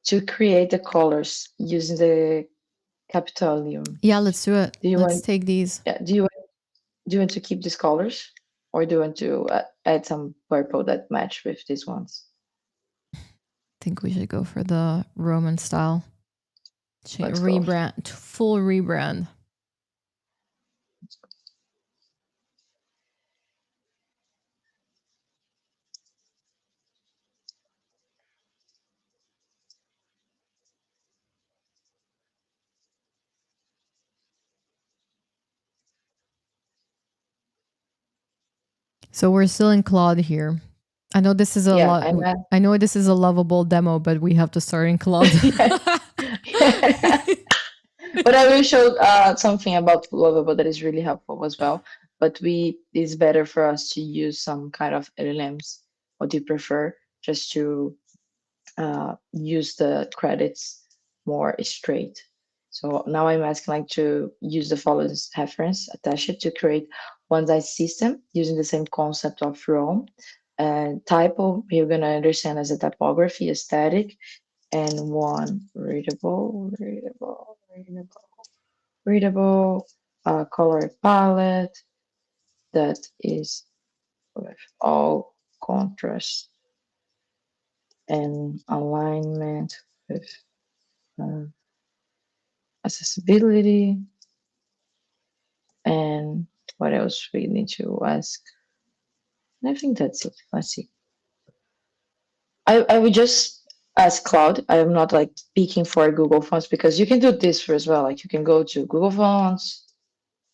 to create the colors using the Capitolium? Yeah, let's do it. Do you Let's want? take these. Yeah, do you want to keep these colors, or do you want to add some purple that match with these ones? I think we should go for the Roman style. Let's go. Rebrand, full rebrand. So we're still in Claude here. I know this is a Yeah, lot. I'm I know this is a lovable demo, but we have to start in Claude. But I will show something about Lovable that is really helpful as well. But it's better for us to use some kind of LLMs. What do you prefer? Just to use the credits more straight. So now I'm asking like to use the following reference, attach it to create one size system using the same concept of Rome. And typo, you're gonna understand as a typography, aesthetic, and one readable color palette that is with all contrast and alignment with uh, accessibility. And what else we need to ask? I think that's it. Let's see. I would just ask Cloud. I am not like speaking for Google Fonts because you can do this for as well. Like you can go to Google Fonts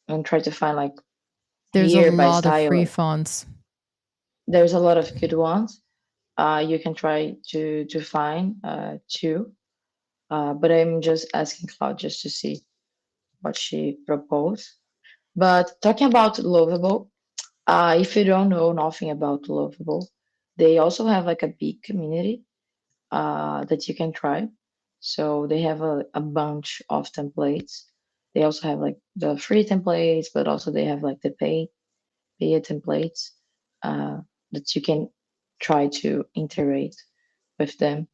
and try to find like There's a here by lot of style. free fonts. There's a lot of good ones. You can try to find two. But I'm just asking Cloud just to see what she proposed. But talking about Lovable, if you don't know nothing about Lovable, they also have like a big community that you can try. So they have a bunch of templates. They also have like the free templates, but also they have like the pay templates uh, that you can try to integrate with them.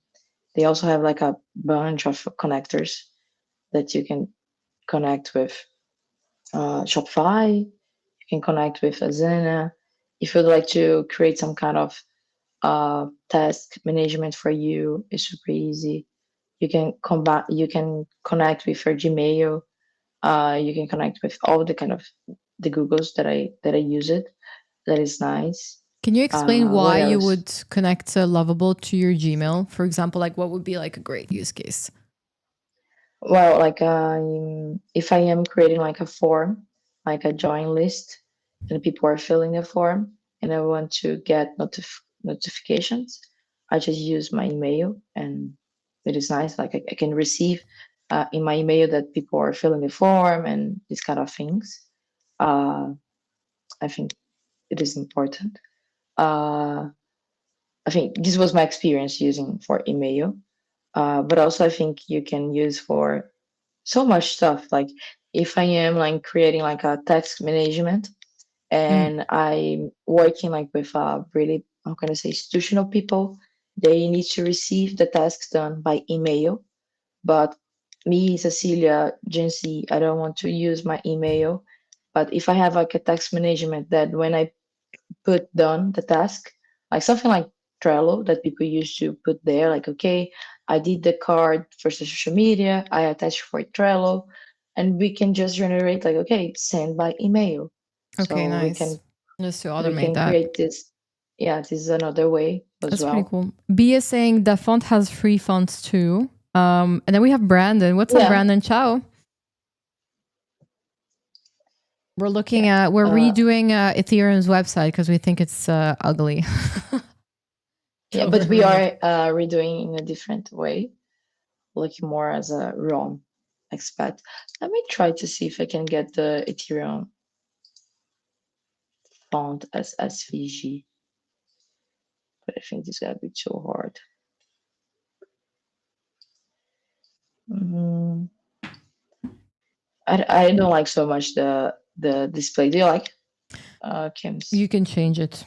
They also have like a bunch of connectors that you can connect with Shopify. You can connect with Asana. If you'd like to create some kind of task management for you, it's super easy. You can connect with your Gmail You can connect with all the kind of the Googles that I use it. That is nice. Can you explain What why you else? would connect Lovable to your Gmail? For example, like what would be like a great use case? Well, like if I am creating like a form, like a join list, and people are filling the form, and I want to get notifications, I just use my email, and it is nice. Like I can receive in my email that people are filling the form and these kind of things. Uh, I think it is important. Uh, I think this was my experience using for email. But also I think you can use for so much stuff. Like if I am like creating like a task management Mm, and I'm working like with really, how can I say, institutional people, they need to receive the tasks done by email. But me, Cecilia, Gen Z, I don't want to use my email. But if I have like a task management that when I put done the task, like something like Trello that people used to put there, like, okay, I did the card for social media, I attached for Trello, and we can just generate like, okay, send by email. okay, So we nice. can Just to we automate can that. create this. Yeah, this is another way as That's pretty well. cool. Bia is saying the font has free fonts too. And then we have Brandon. What's up, Yeah, Brandon? Ciao. yeah. We're Uh, redoing Ethereum's website because we think it's ugly. yeah, So but we're we remove. are redoing in a different way, looking more as a ROM expat. Let me try to see if I can get the Ethereum font as SVG, but I think this is gonna be too hard. Mm, I don't like so much the display. Do you like Kim's? You can change it.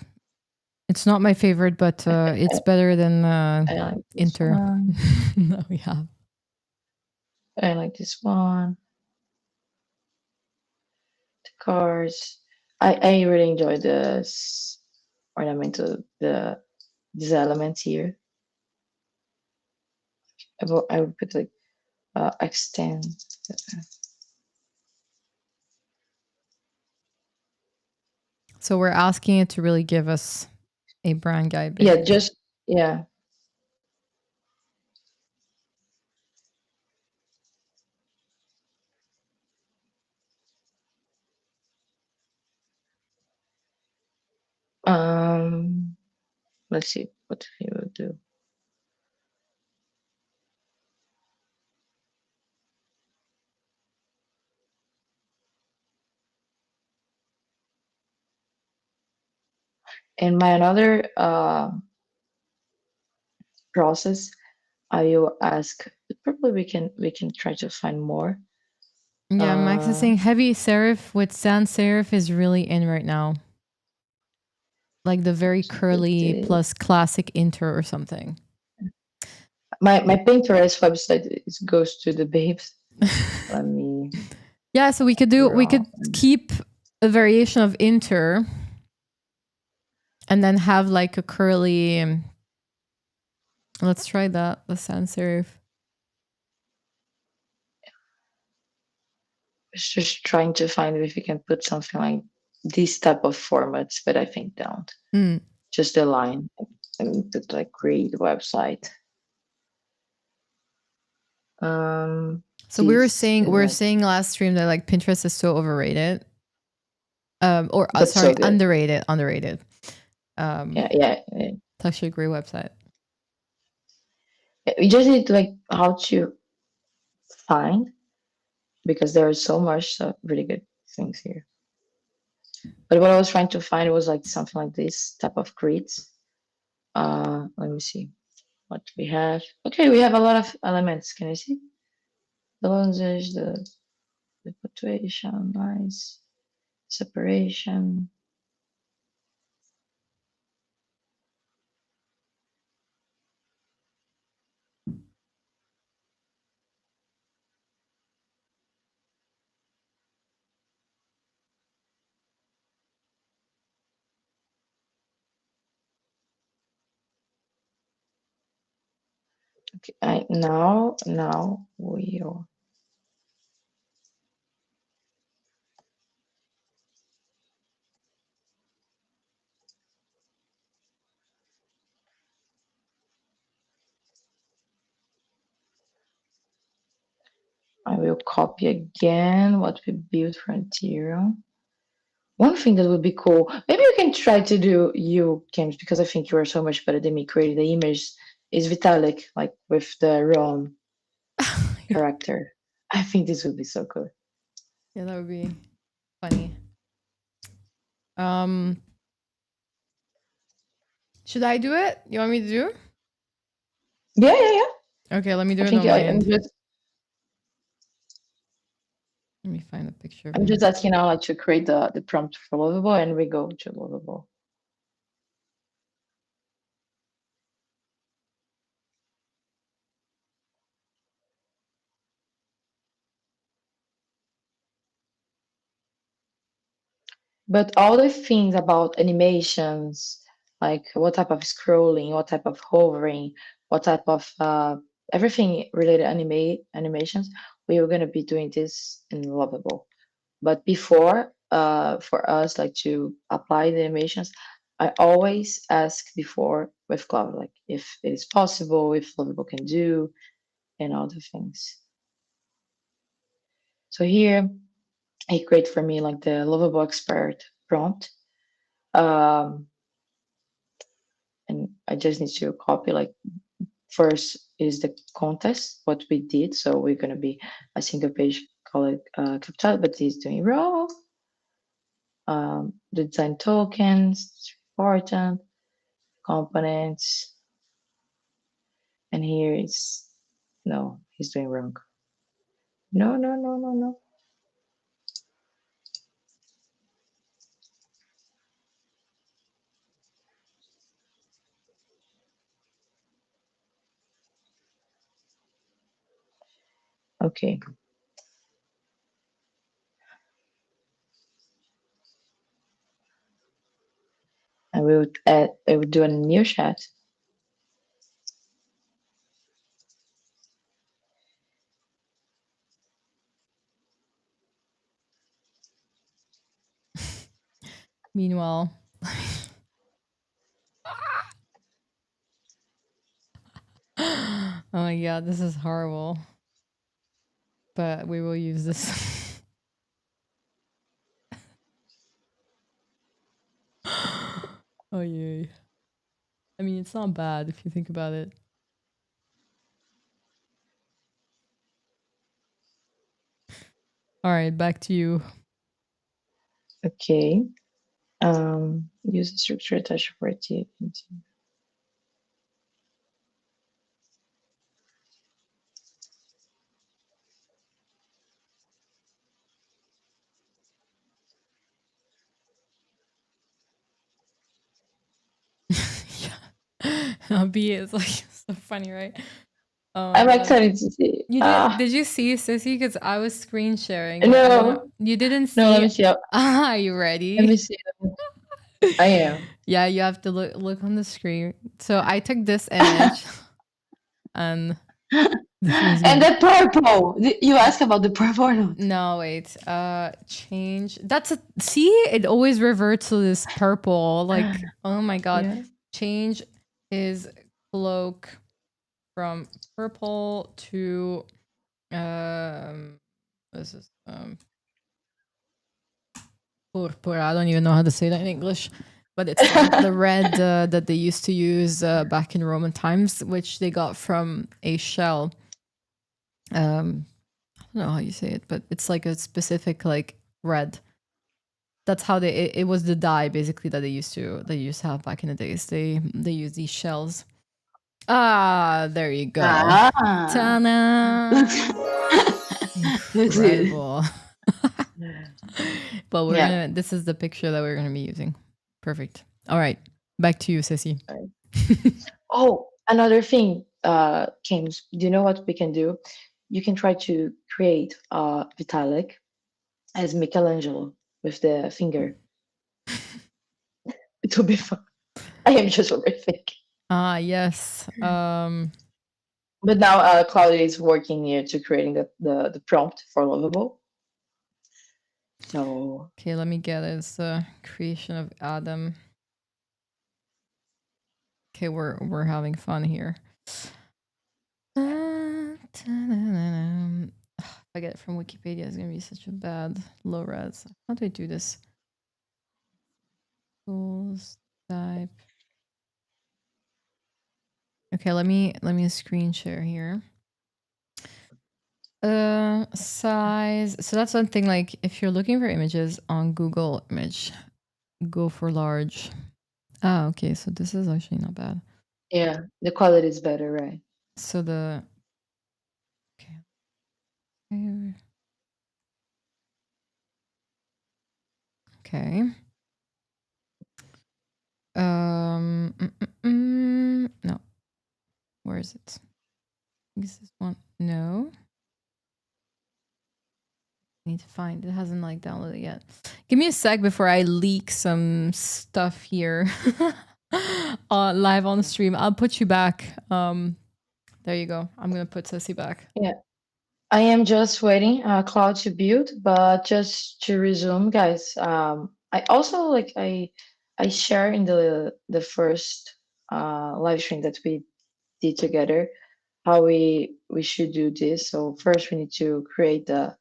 It's not my favorite, but it's better than I like this Inter. one. No, we have. I like this one. The cars. I really enjoy this ornamental these elements here. I will put like extend. So we're asking it to really give us a brand guide, Yeah, basically. just yeah. Um, let's see what he will do. And my another process, I will ask. Probably we can try to find more. Yeah, Max is Uh, saying heavy serif with sans serif is really in right now. Like the very let's put curly the plus classic inter or something. my Pinterest website goes to the babes. Let me Yeah, so we draw. could keep a variation of inter and then have like a curly let's try that, the sans serif. Just trying to find if we can put something like these type of formats, but I think don't. Mm. Just a line and put like create website. So This is we were like, saying last stream that like Pinterest is so overrated. but Sorry, so good. underrated. Yeah, yeah, yeah. It's actually a great website. We just need to like how to find because there is so much really good things here. But what I was trying to find was like something like this type of grids. Let me see what we have. Okay, we have a lot of elements. Can you see? The lenses, the punctuation, nice. Separation. Okay, now we are. will copy again what we built for Antero. One thing that would be cool, maybe you can try to do you, James, because I think you are so much better than me creating the image, is Vitalik, like with the Ron character. I think this would be so cool. Yeah, that would be funny. Um, should I do it? You want me to do? Yeah, yeah, yeah. Okay, let me do I it think on my I'm end. just Let me find a picture of I'm him. just asking now like to create the prompt for Lovable and we go to Lovable. But all the things about animations, like what type of scrolling, what type of hovering, what type of everything related animations, we are gonna be doing this in Lovable. But before, for us like to apply the animations, I always ask before with Cloud, like if it is possible, if Lovable can do, and all the things. So here, he create for me like the Lovable expert prompt. Um, and I just need to copy like first is the contest, what we did. So we're gonna be a single page called capital, but he's doing raw. The design tokens, it's important, components, and here is no, he's doing wrong. No, no, no, no, no. Okay, I will do a new chat. Meanwhile, oh my god, this is horrible. But we will use this. Oh yay. I mean, it's not bad if you think about it. All right, back to you. Okay. Use the structure attached for it. Yeah. B is like so funny, right? Oh my I'm god. excited to see. You did you see Sissy? Because I was screen sharing it. I don't know. No, You didn't no. Let see. me see. Are you Let me ready? see. I am. Yeah, you have to look on the screen. So I took this image and this was And me. the purple. You ask about the purple or not? No, wait. Change. That's a see. It always reverts to this purple. Like, oh my god. Yeah. Change his cloak from purple to this is purpura. I don't even know how to say that in English, but it's like the red that they used to use back in Roman times, which they got from a shell. I don't know how you say it, but it's like a specific like red. That's how it was the dye basically that they used to have back in the days. They use these shells. Ah, there you go. Ah. Ta-da! Looks good. Incredible. But we're Yeah. gonna. This is the picture that we're gonna be using. Perfect. All right, back to you, Sissy. Oh, another thing, James, do you know what we can do? You can try to create Vitalik as Michelangelo with the finger. It will be fun. I am just overthinking. Ah, yes. But now Claudia is working here to creating the prompt for Lovable. So Okay, let me get his creation of Adam. Okay, we're having fun here. I get it from Wikipedia, it's gonna be such a bad low res. How do I do this? Tools type. Okay, let me screen share here. Size. So that's one thing. Like, if you're looking for images on Google Image, go for large. Ah, okay. So this is actually not bad. Yeah, the quality is better, right? So the okay. Okay. No. Where is it? Is this one? No. I need to find it. Hasn't like downloaded yet. Give me a sec before I leak some stuff here. Live on the stream. I'll put you back. There you go. I'm gonna put Ceci back. Yeah. I am just waiting Cloud to build, but just to resume, guys. I also like I share in the first live stream that we did together how we should do this. So first we need to create the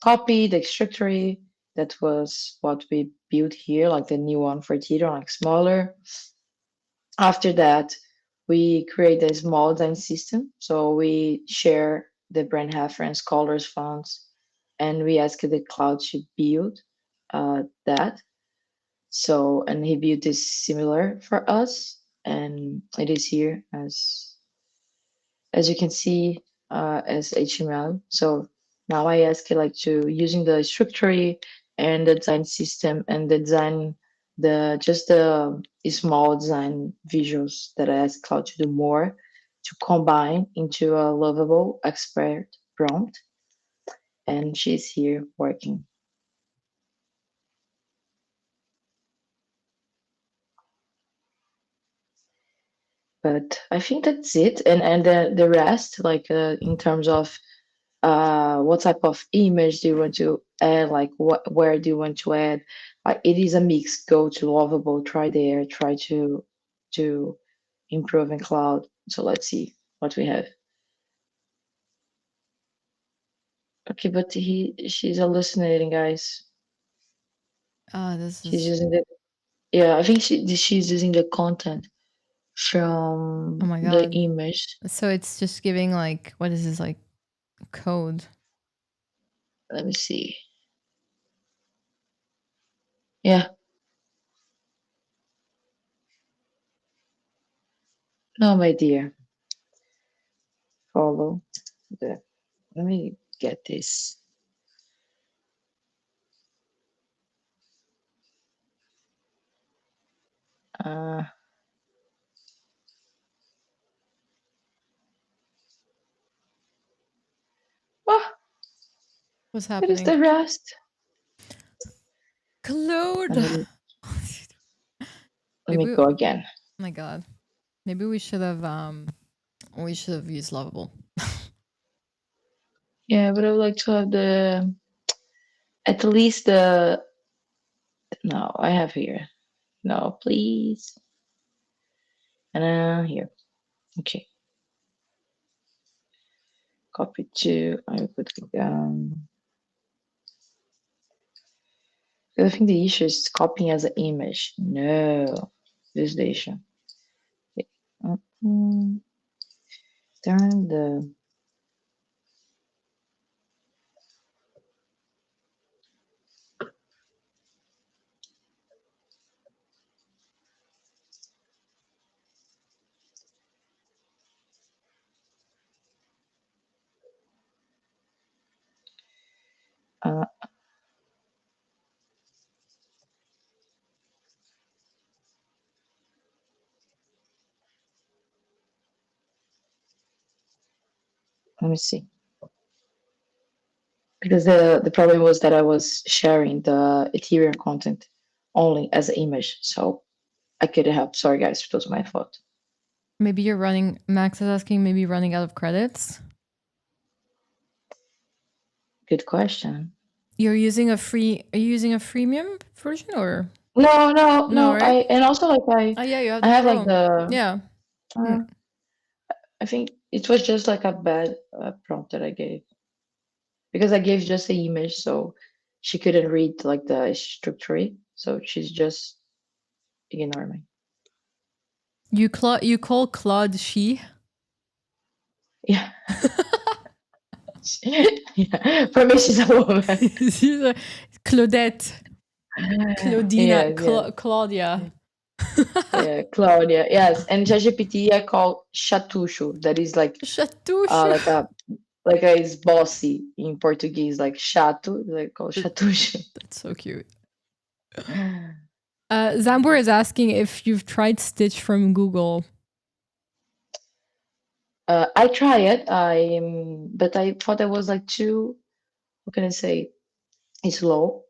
copy, the structure. That was what we built here, like the new one for Tito, like smaller. After that, we create a small design system. So we share the brand reference, colors, fonts, and we ask the cloud to build that. So, and he built this similar for us, and it is here as you can see as HTML. So now I ask it like to using the structure and the design system and the design the just the small design visuals that I ask Cloud to do more to combine into a lovable expert prompt. And she's here working. But I think that's it. And the rest, like in terms of what type of image do you want to add, like where do you want to add, like it is a mix. Go to Lovable, try there, try to improve in Cloud. So let's see what we have. Okay, but she's hallucinating, guys. This She's is. using the yeah, I think she's using the content Oh from my the god. image. So it's just giving like, what is this, like code? Let me see. Yeah. No, my dear. Follow the. Let me get this. Uh, oh, What's what is happening? the rest? Claude. Let me, let me Maybe. go again. Oh my god. Maybe we should have used Lovable. Yeah, but I would like to have the at least the. No, I have here. No, please. And here. Okay. Copy to. I will put it down. I think the issue is copying as an image. No, this is the issue. Okay. Turn the. Uh, let me see. Because the problem was that I was sharing the Ethereum content only as an image, so I couldn't help. Sorry, guys, it was my fault. Maybe you're running. Max is asking. Maybe running out of credits. Good question. You're using a free. Are you using a freemium version or No, no, no? no. Right? And also like Oh yeah, you have I the have like pro. the. Yeah. Hmm. Uh, I think it was just like a bad prompt that I gave. because I gave just the image, so she couldn't read like the structure. So she's just ignore me. You call Claude she? Yeah, yeah. For me, she's a woman. She's a- Claudette, Claudina, Yes, yes, Claudia. yeah, Claudia. Yes, and ChatGPT I call Chatusho. That is Chatouche. like a is bossy in Portuguese, like chato. Like call Chatusho. That's so cute. Zambor is asking if you've tried Stitch from Google. I try it. But I thought I was like too. What can I say? It's low.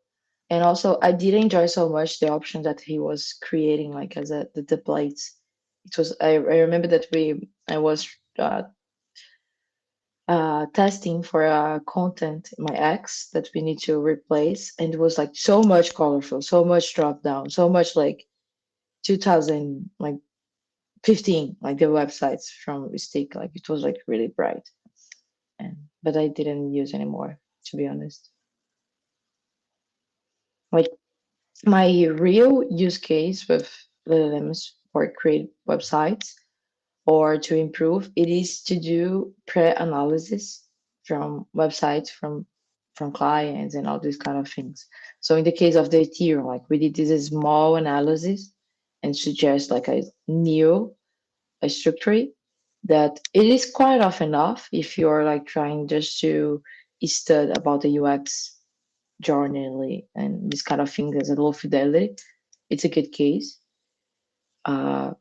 And also, I did enjoy so much the option that he was creating, like as the plates. It was. I remember that I was testing for content my ex that we need to replace, and it was like so much colorful, so much drop down, so much like 2000 like 15 like the websites from Stick, like it was like really bright. And but I didn't use anymore, to be honest. Like my real use case with LLMs for create websites or to improve it is to do pre-analysis from websites from clients and all these kind of things. So in the case of the Ethereum, like we did this small analysis and suggest like a structure that it is quite off enough if you're like trying just to study about the UX journey and this kind of thing as a low fidelity. It's a good case. Uh,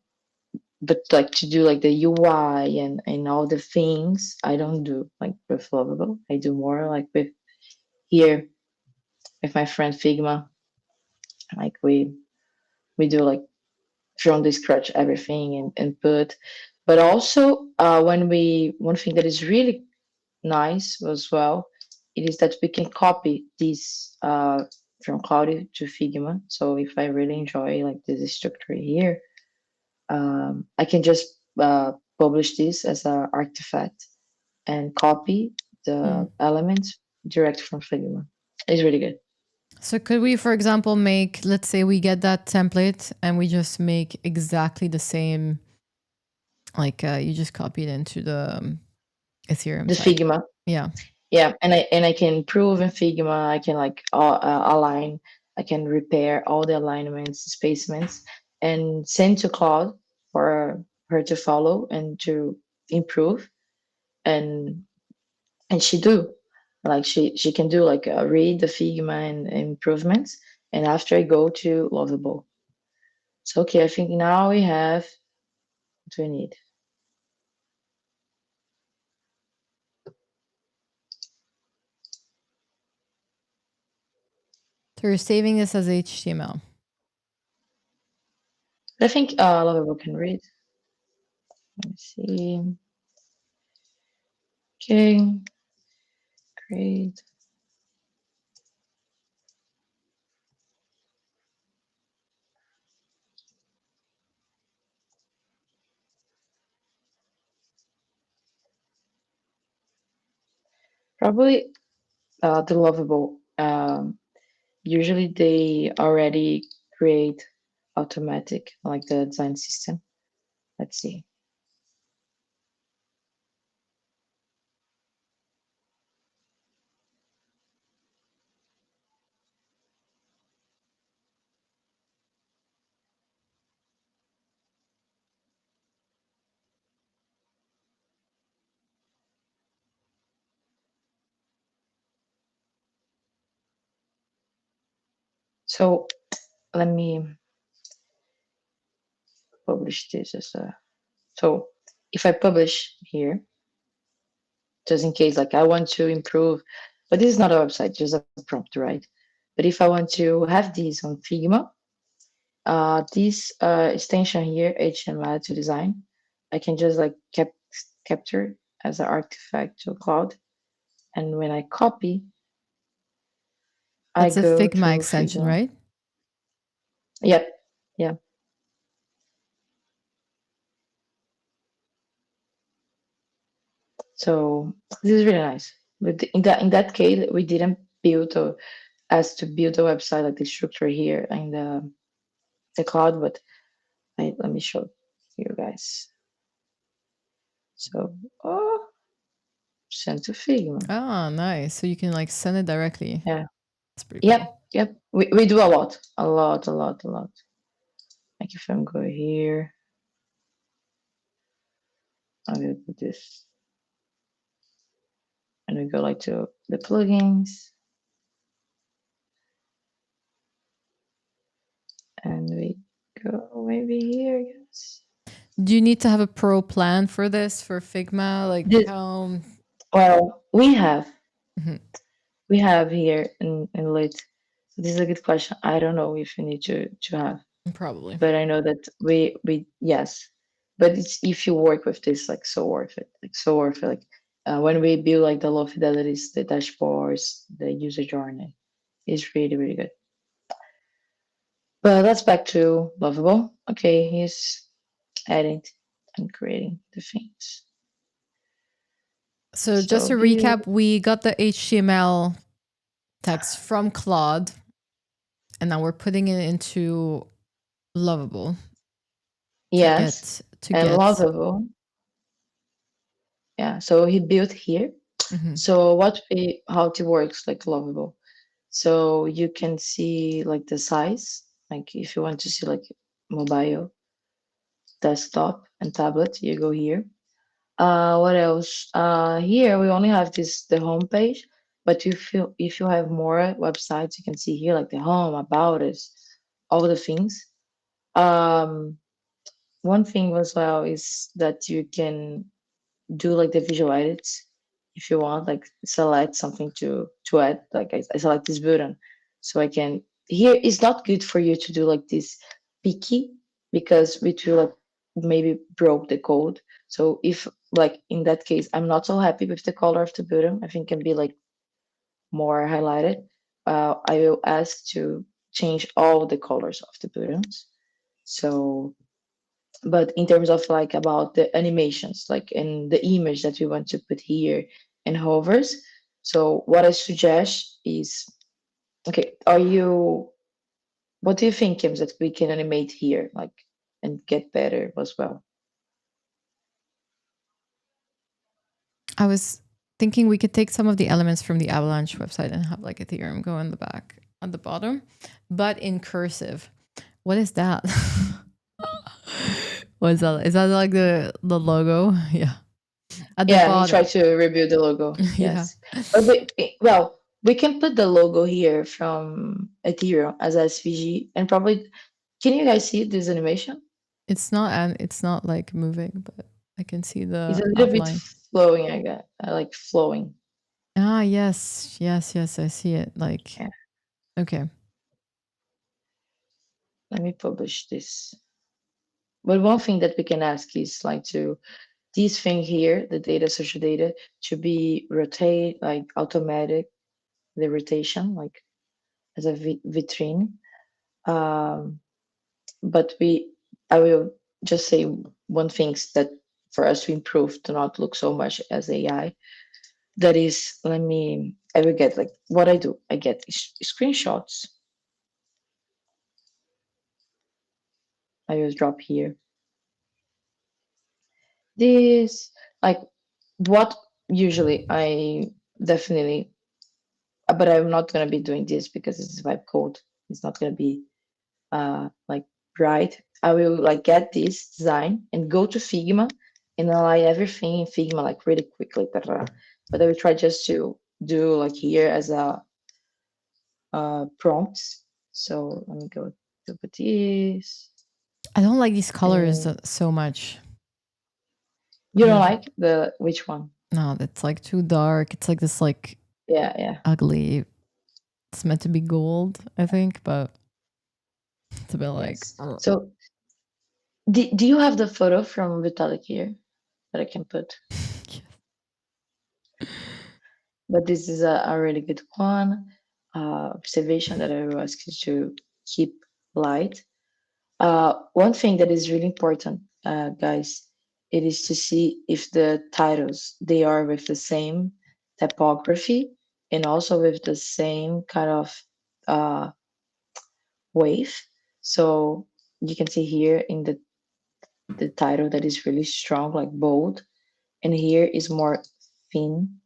but like to do like the UI and all the things, I don't do like with Lovable. I do more like with here with my friend Figma. Like we do like from the scratch everything and put. But also when we one thing that is really nice as well, it is that we can copy this from Cloud to Figma. So if I really enjoy like this structure here, I can just publish this as an artifact and copy Hmm. the elements direct from Figma. It's really good. So could we, for example, make, let's say we get that template and we just make exactly the same, like you just copy it into the Ethereum The side. Figma, Yeah. yeah, and I can improve in Figma. I can like align. I can repair all the alignments, spacements, and send to Claude for her to follow and to improve. And and she do like she can do like read the Figma and improvements. And after I go to Lovable. So okay, I think now we have what we need. So you're saving this as HTML. I think Lovable can read. Let me see. Okay, great. Probably the Lovable. Usually they already create automatic like the design system. Let's see. So let me publish this as a. So if I publish here, just in case, like I want to improve, but this is not a website, just a prompt, right? But if I want to have this on Figma, this extension here, HTML to design, I can just like capture as an artifact to cloud. And when I copy, I That's a go Figma to extension, Figma. right? Yep. Yeah. So this is really nice. But in that case, we didn't build a, as to build a website like the structure here in the cloud. But let me show you guys. So, oh, send to Figma. Ah, nice. So you can like send it directly. Yeah. That's pretty Yep. cool. Yep. We do a lot, a lot, a lot, a lot. Like if I'm going here, I'm gonna put this, and we go like to the plugins, and we go maybe here. Yes. Do you need to have a pro plan for this for Figma? Like This, how? well, Mhm, we have here in lit. So this is a good question. I don't know if you need to have, probably. but I know that we yes, but it's if you work with this, like so worth it, like so worth it. Like when we build like the low fidelities, the dashboards, the user journey, is really really good. But let's back to Lovable. Okay, he's adding and creating the things. So just So to here, recap, we got the HTML text from Claude, and now we're putting it into Lovable to yes, get to and get. Lovable. Yeah, so he built here. Mhm. So what we how it works like Lovable. So you can see like the size, like if you want to see like mobile, desktop, and tablet, you go here. What else? Here we only have this the home page, but if you have more websites, you can see here like the home, about us, all the things. Um, one thing as well is that you can do like the visual edits if you want, like select something to add. Like I select this button, so I can. Here it's not good for you to do like this picky because it will like maybe broke the code. So if like in that case I'm not so happy with the color of the button, I think can be like more highlighted. I will ask to change all the colors of the buttons. So but in terms of like about the animations like in the image that we want to put here and hovers, so what I suggest is, okay, are you, what do you think, Kim, that we can animate here like and get better as well? I was thinking we could take some of the elements from the Avalanche website and have like a theorem go in the back at the bottom, but in cursive. What is that? What is that? Is that like the logo? Yeah, at the Yeah, he tried bottom. to rebuild the logo, Yeah, yes. But well, we can put the logo here from Ethereum as SVG and probably, can you guys see this animation? it's not, and it's not like moving, but I can see It's the a little bit outline. flowing, I got like flowing. Ah, yes, yes, yes. I see it. Like, Yeah, okay. let me publish this. But one thing that we can ask is like to this thing here, the data, social data, to be rotate like automatic, the rotation like as a vitrine. Um, but I will just say one thing that for us to improve to not look so much as AI. That is, I will get like what I do. I get screenshots. I will drop here. This like what usually I definitely, but I'm not gonna be doing this because it's vibe code. It's not gonna be like right. I will like get this design and go to Figma and align everything in Figma like really quickly. But I will try just to do like here as a prompts. So let me go to put this. I don't like these colors And so much. you don't There's like the which one? no, it's like too dark. It's like this like Yeah, yeah. ugly. It's meant to be gold, I think, but it's a bit like. Yes. So do you have the photo from Vitalik here that I can put? But this is a really good one. Observation that I will ask you to keep light. One thing that is really important, guys, it is to see if the titles they are with the same typography and also with the same kind of uh, wave. So you can see here in the title that is really strong, like bold, and here is more thin.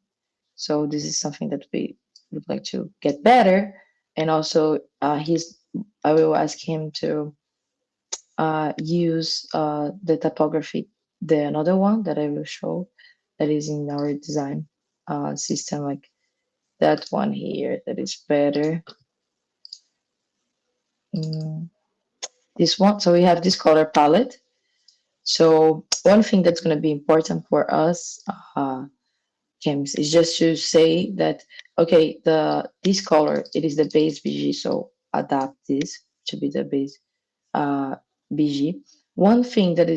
So this is something that we would like to get better. And also, I will ask him to use the typography, the another one that I will show that is in our design system, like that one here that is better. Mm, this one. So we have this color palette. So one thing that's going to be important for us, James, is just to say that okay, this color it is the base BG, so adapt this to be the base uh, BG. One thing that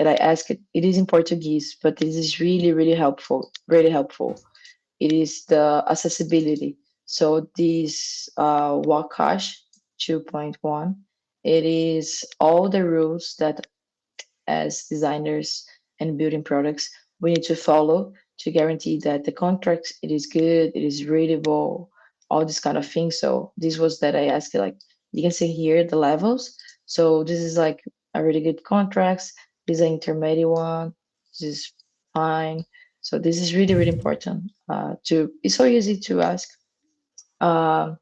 I asked it is in Portuguese, but this is really helpful, really helpful. It is the accessibility. So this Wakash 2.1, it is all the rules that as designers and building products we need to follow to guarantee that the contract it is good, it is readable, all this kind of thing. So this was that I asked, like you can see here the levels. So this is like a really good contracts. This is an intermediate one. This is fine. So this is really important. To It's so easy to ask. Um,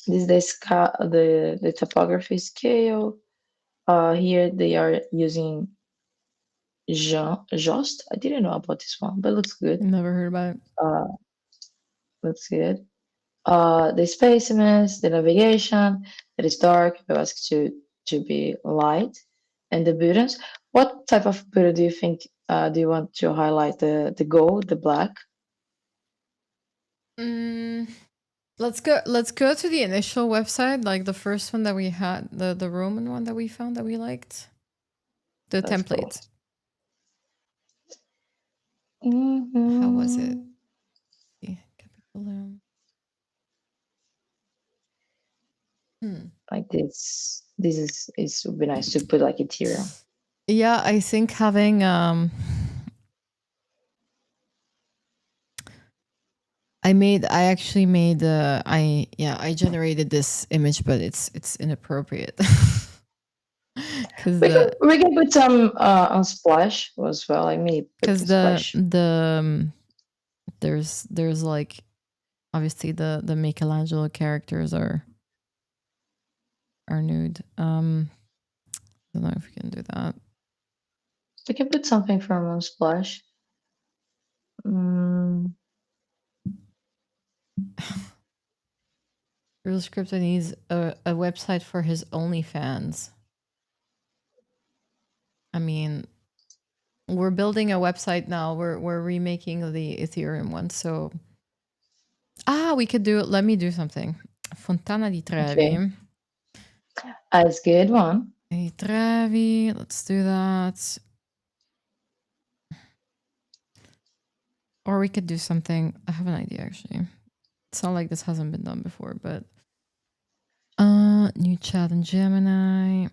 this is the typography scale. Here they are using Jost. I didn't know about this one, but looks good. Never heard about it. Uh, looks good. The specimens, the navigation that is dark, we ask to be light, and the buttons. What type of button do you think? Do you want to highlight the gold, the black? Mm, let's go to the initial website, like the first one that we had, the Roman one that we found that we liked. The Let's go. template. How was it? Mhm. Capitulum. Like this. This would be nice to put like Ethereum. Yeah, I think having I actually made I generated this image, but it's inappropriate. Cuz We can put some on splash as well. Like me put the splash. there's like obviously the Michelangelo characters are nude. I don't know if we can do that. We can put something from on splash. Mm, Real Scripted needs a website for his OnlyFans. I mean, we're building a website now. We're remaking the Ethereum one. So we could do. Let me do something. Fontana di Trevi. okay. That's good one. Di Trevi. Let's do that. Or we could do something. I have an idea actually. It's not like this hasn't been done before, but new chat in Gemini.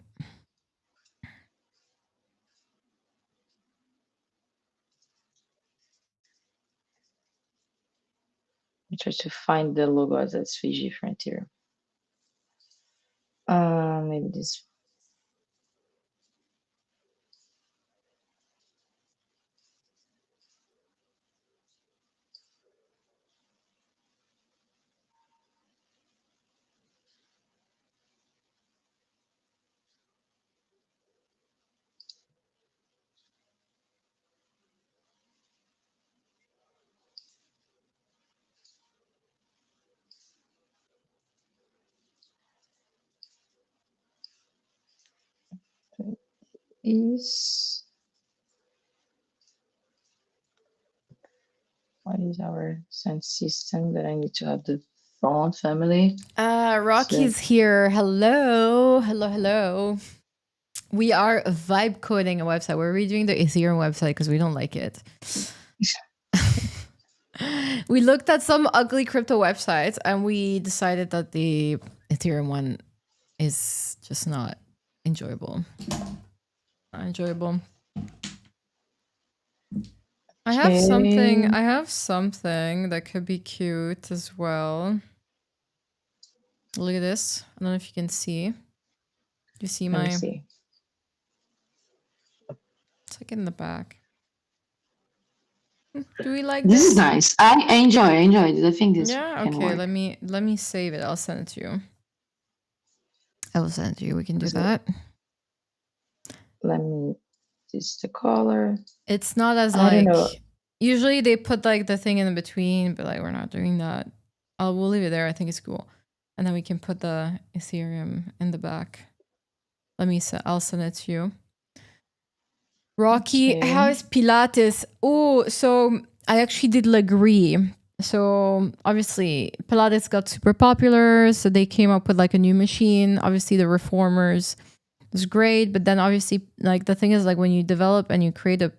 I try to find the logo as SVG Frontier. Maybe this. Is what is our sense system that I need to have the font family? Rocky's here. Hello. Hello. We are vibe coding a website. We're redoing the Ethereum website because we don't like it. We looked at some ugly crypto websites and we decided that the Ethereum one is just not enjoyable. Not enjoyable. I have something. Okay. I have something that could be cute as well. Look at this. I don't know if you can see. You see Let me my? see. It's like in the back. Do we like This is this? nice. I enjoy it. I think this Yeah. can Okay. work. Let me save it. I'll send it to you. I will send it to you. We can do So that. let me. This is the color. It's not as I don't know. like usually they put like the thing in between, but like we're not doing that. We'll leave it there. I think it's cool, and then we can put the Ethereum in the back. I'll send it to you. Rocky, how Okay. is Pilates? Oh, so I actually did Legree. So obviously Pilates got super popular, so they came up with like a new machine. Obviously the reformers was great, but then obviously like the thing is like when you develop and you create a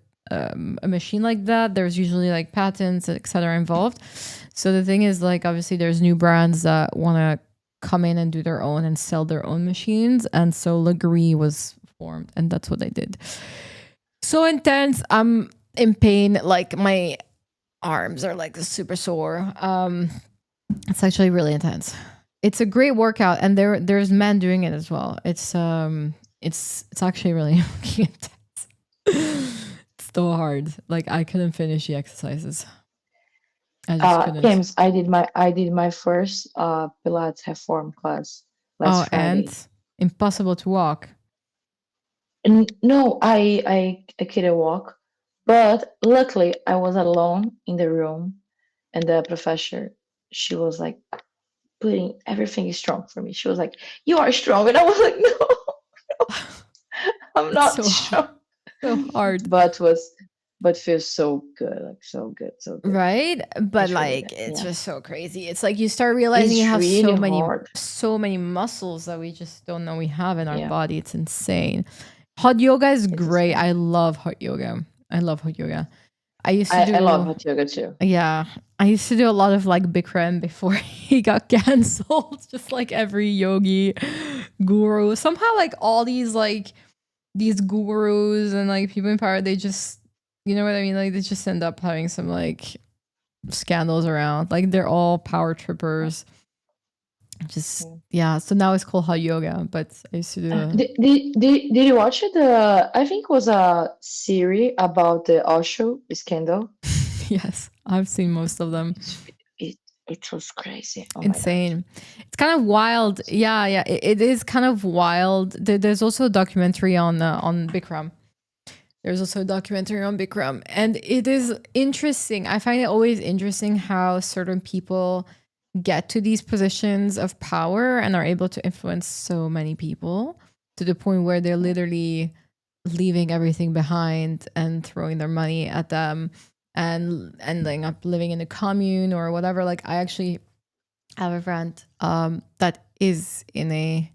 machine like that, there's usually like patents, etc. involved. So the thing is like obviously there's new brands that want to come in and do their own and sell their own machines, and so Legree was formed, and that's what they did. So intense. I'm in pain. Like my arms are like super sore. It's actually really intense. It's a great workout, and there's men doing it as well. It's actually really fucking intense. It's so hard. Like I couldn't finish the exercises. I just couldn't. James, I did my first Pilates reform class Oh, last and Friday. impossible to walk. And no, I couldn't walk, but luckily I was alone in the room, and the professor, she was like putting everything is strong for me. She was like, "You are strong," and I was like, "No, I'm It's not so hard. strong." So hard. But feels so good, like so good, so good. Right? But It's really like good. it's Yeah, just so crazy. It's like you start realizing you it's have really hard. so many muscles that we just don't know we have in our Yeah, body. It's insane. Hot yoga is it's great. insane. I love hot yoga. I love hot yoga. I used to I love do hot yoga too. yeah, I used to do a lot of like Bikram before he got canceled. Just like every yogi guru. Somehow like all these gurus and like people in power, they just you know what I mean? Like they just end up having some like scandals around. Like they're all power trippers. Just yeah. So now it's called hot yoga, but I used to do Did you watch it? I think it was a series about the Osho scandal. yes, I've seen most of them. It it was crazy. Oh my god. Insane. It's kind of wild. Yeah, yeah. It is kind of wild. There's also a documentary on Bikram. There's also a documentary on Bikram, and it is interesting. I find it always interesting how certain people get to these positions of power and are able to influence so many people to the point where they're literally leaving everything behind and throwing their money at them and ending up living in a commune or whatever. Like I actually have a friend that is in a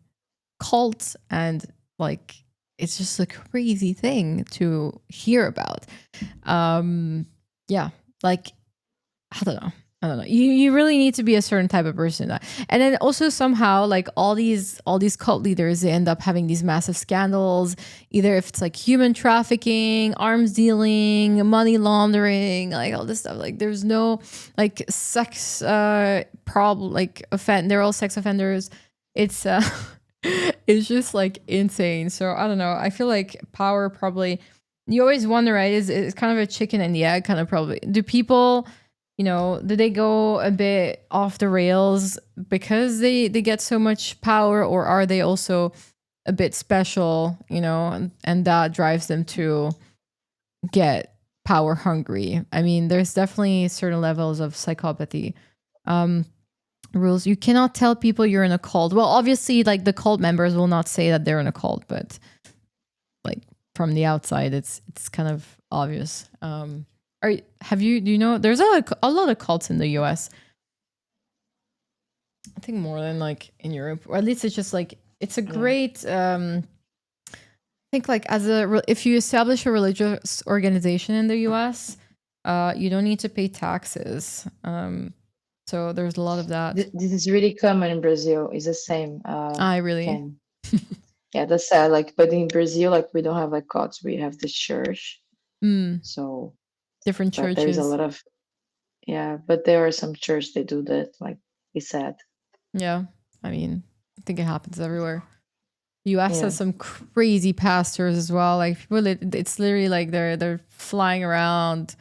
cult, and like it's just a crazy thing to hear about. Yeah, like I don't know. You really need to be a certain type of person. And then also somehow like all these cult leaders, they end up having these massive scandals, either if it's like human trafficking, arms dealing, money laundering, like all this stuff. Like there's no like sex problem like offend they're all sex offenders. It's it's just like insane. So I don't know. I feel like power probably you always wonder, right? Is kind of a chicken and the egg kind of probably. Do people do they go a bit off the rails because they get so much power, or are they also a bit special, and that drives them to get power hungry? I mean, there's definitely certain levels of psychopathy. Rules. You cannot tell people you're in a cult. Well, obviously, like the cult members will not say that they're in a cult, but like from the outside, it's kind of obvious. Do you know there's a lot of cults in the US? I think more than like in Europe, or at least it's just like it's a great I think like if you establish a religious organization in the US, you don't need to pay taxes. So there's a lot of that. This is really common in Brazil. It's the same. I really Thing. Yeah, that's sad. Like, but in Brazil, like we don't have like cults. We have the church. So different But there's a churches. lot of, yeah, but there are some churches that do that, like we said. Yeah, I mean, I think it happens everywhere. US Yeah. has some crazy pastors as well. Like people, it's literally like they're flying around.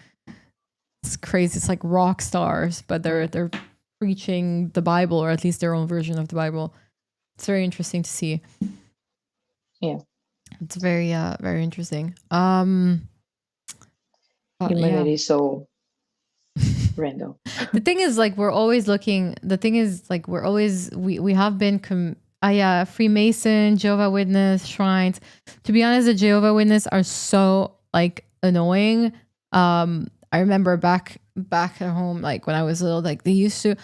It's crazy. It's like rock stars, but they're preaching the Bible, or at least their own version of the Bible. It's very interesting to see. Yeah. It's very interesting. Humanity Yeah. is so random. The thing is, like, we're always looking. The thing is, like, we have been Freemason, Jehovah Witness, shrines. To be honest, the Jehovah Witness are so like annoying. I remember back at home, like when I was little, like they used to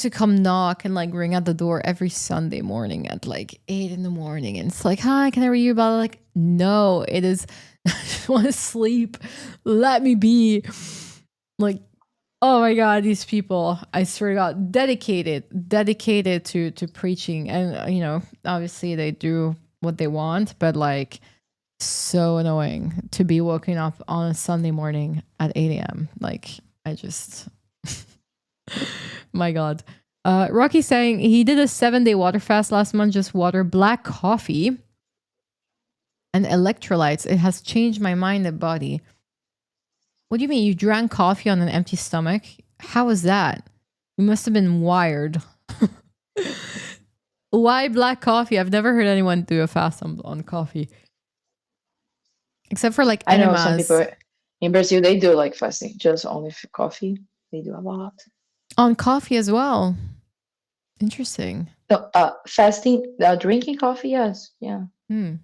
come knock and like ring at the door every Sunday morning at like 8 a.m. And it's like, hi, can I read you about it? Like, no, it is I just want to sleep. Let me be. Like, oh my God, these people, I swear to God, dedicated to preaching. And obviously they do what they want, but like so annoying to be woken up on a Sunday morning at 8 a.m. Like, I just, my God. Rocky saying he did a 7-day water fast last month, just water, black coffee, and electrolytes. It has changed my mind and body. What do you mean? You drank coffee on an empty stomach? How was that? You must have been wired. Why black coffee? I've never heard anyone do a fast on coffee. Except for like I know enemas. some people in Brazil, they do like fasting, just only for coffee. They do a lot. On coffee as well. Interesting. No, fasting, drinking coffee, yes, yeah. Hmm.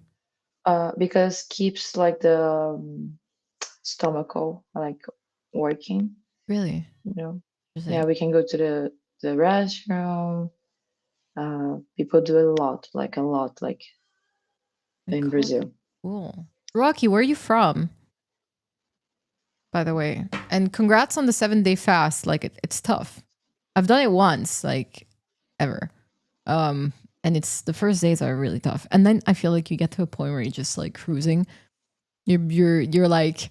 Because keeps like the stomach like working. Really? Yeah, we can go to the restroom. People do a lot, like in Brazil. Cool. Rocky, where are you from? By the way, and congrats on the 7-day fast. Like it's tough. I've done it once, like ever. And it's the first days are really tough. And then I feel like you get to a point where you're just like cruising. You're like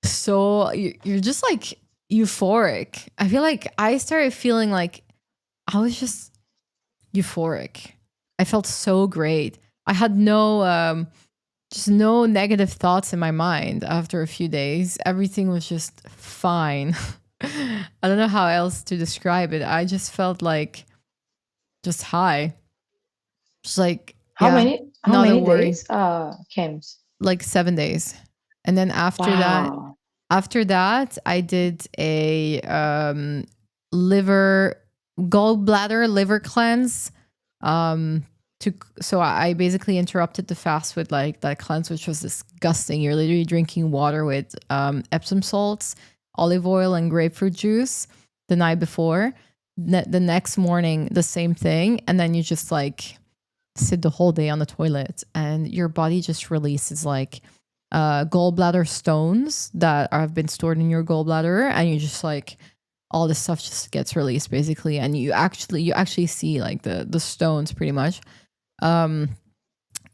you're just like euphoric. I feel like I started feeling like I was just euphoric. I felt so great. I had just no negative thoughts in my mind after a few days. Everything was just fine. I don't know how else to describe it. I just felt like just high. Just like how many days? Camps. Like 7 days. And then after that, I did a gallbladder liver cleanse. So I basically interrupted the fast with like that cleanse, which was disgusting. You're literally drinking water with Epsom salts, olive oil, and grapefruit juice the night before. The next morning, the same thing, and then you just like sit the whole day on the toilet, and your body just releases like gallbladder stones that have been stored in your gallbladder, and you just like all this stuff just gets released basically, and you actually see like the stones pretty much. Yeah,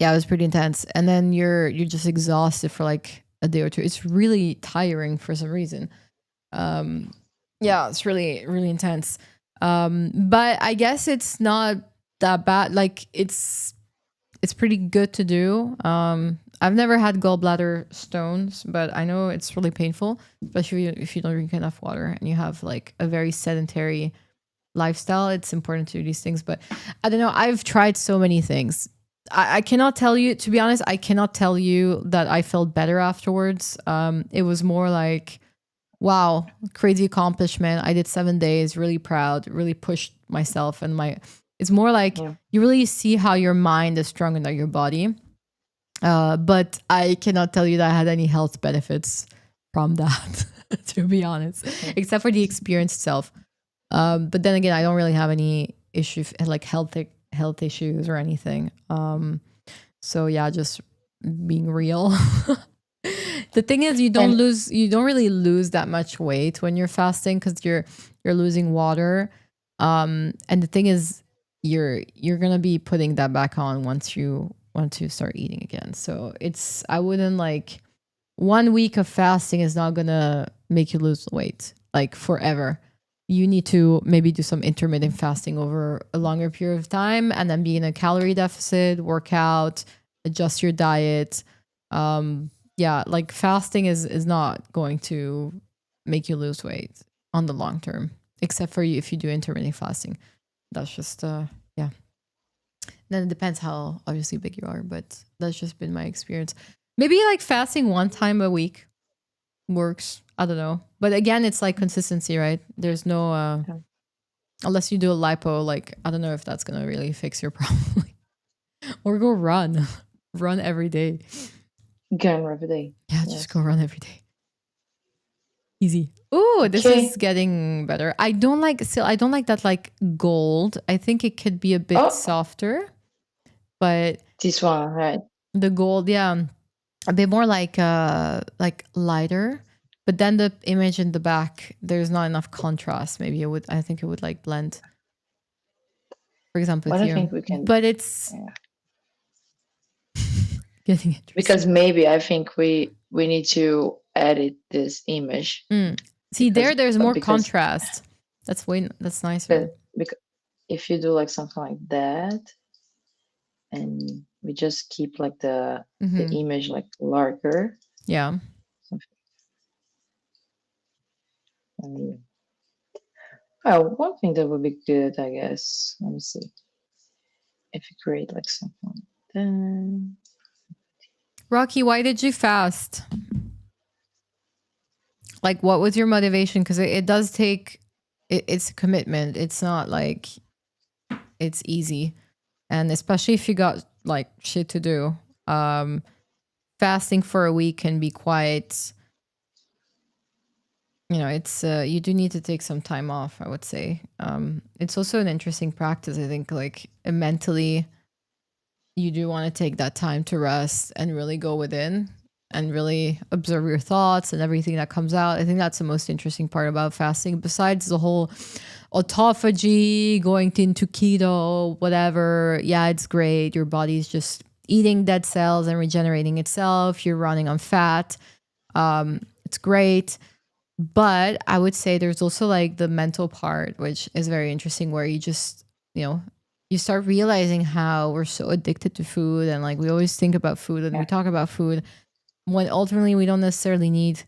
it was pretty intense. And then you're just exhausted for like a day or two. It's really tiring for some reason. Yeah, it's really, really intense. But I guess it's not that bad. Like it's pretty good to do. I've never had gallbladder stones, but I know it's really painful, especially if you don't drink enough water and you have like a very sedentary lifestyle. It's important to do these things, but I don't know. I've tried so many things. I cannot tell you, to be honest, I cannot tell you that I felt better afterwards. It was more like, wow, crazy accomplishment. I did 7 days, really proud, really pushed myself. And it's more like you really see how your mind is stronger than your body. But I cannot tell you that I had any health benefits from that, to be honest, except for the experience itself. But then again, I don't really have any issues, like health issues or anything. So yeah, just being real. The thing is, you don't really lose that much weight when you're fasting because you're losing water. And the thing is, you're gonna be putting that back on once you want to start eating again. So I wouldn't like 1 week of fasting is not gonna make you lose weight like forever. You need to maybe do some intermittent fasting over a longer period of time, and then be in a calorie deficit, work out, adjust your diet. Yeah, like fasting is not going to make you lose weight on the long term, except for you if you do intermittent fasting. That's just yeah. Then it depends how obviously big you are, but that's just been my experience. Maybe like fasting one time a week works. I don't know. But again, it's like consistency, right? There's no Yeah. unless you do a lipo, like I don't know if that's gonna really fix your problem. Or go run. Run every day. Again, every day. Yeah, Yes. just go run every day. Easy. Oh, this Okay. is getting better. I don't like that like gold. I think it could be a bit Oh. softer. But This one, right? the gold, yeah, a bit more like lighter. But then the image in the back, there's not enough contrast. Maybe I think it would like blend. For example, But I here. think we can. But it's Yeah. getting interesting. Because maybe I think we need to edit this image. See, because- there's more because- contrast. That's nicer. Because if you do like something like that, and we just keep like the image like larger. Yeah. Well, one thing that would be good, I guess. Let me see. If you create like something like that. Rocky, why did you fast? Like, what was your motivation? Because it does take, it's a commitment. It's not like it's easy. And especially if you got like shit to do, fasting for a week can be quite, it's, you do need to take some time off, I would say. It's also an interesting practice. I think like mentally, you do want to take that time to rest and really go within and really observe your thoughts and everything that comes out. I think that's the most interesting part about fasting, besides the whole autophagy, going into keto, whatever. Yeah, it's great. Your body's just eating dead cells and regenerating itself. You're running on fat. It's great. But I would say there's also like the mental part, which is very interesting, where you just, you start realizing how we're so addicted to food, and like we always think about food and we talk about food, when ultimately we don't necessarily need,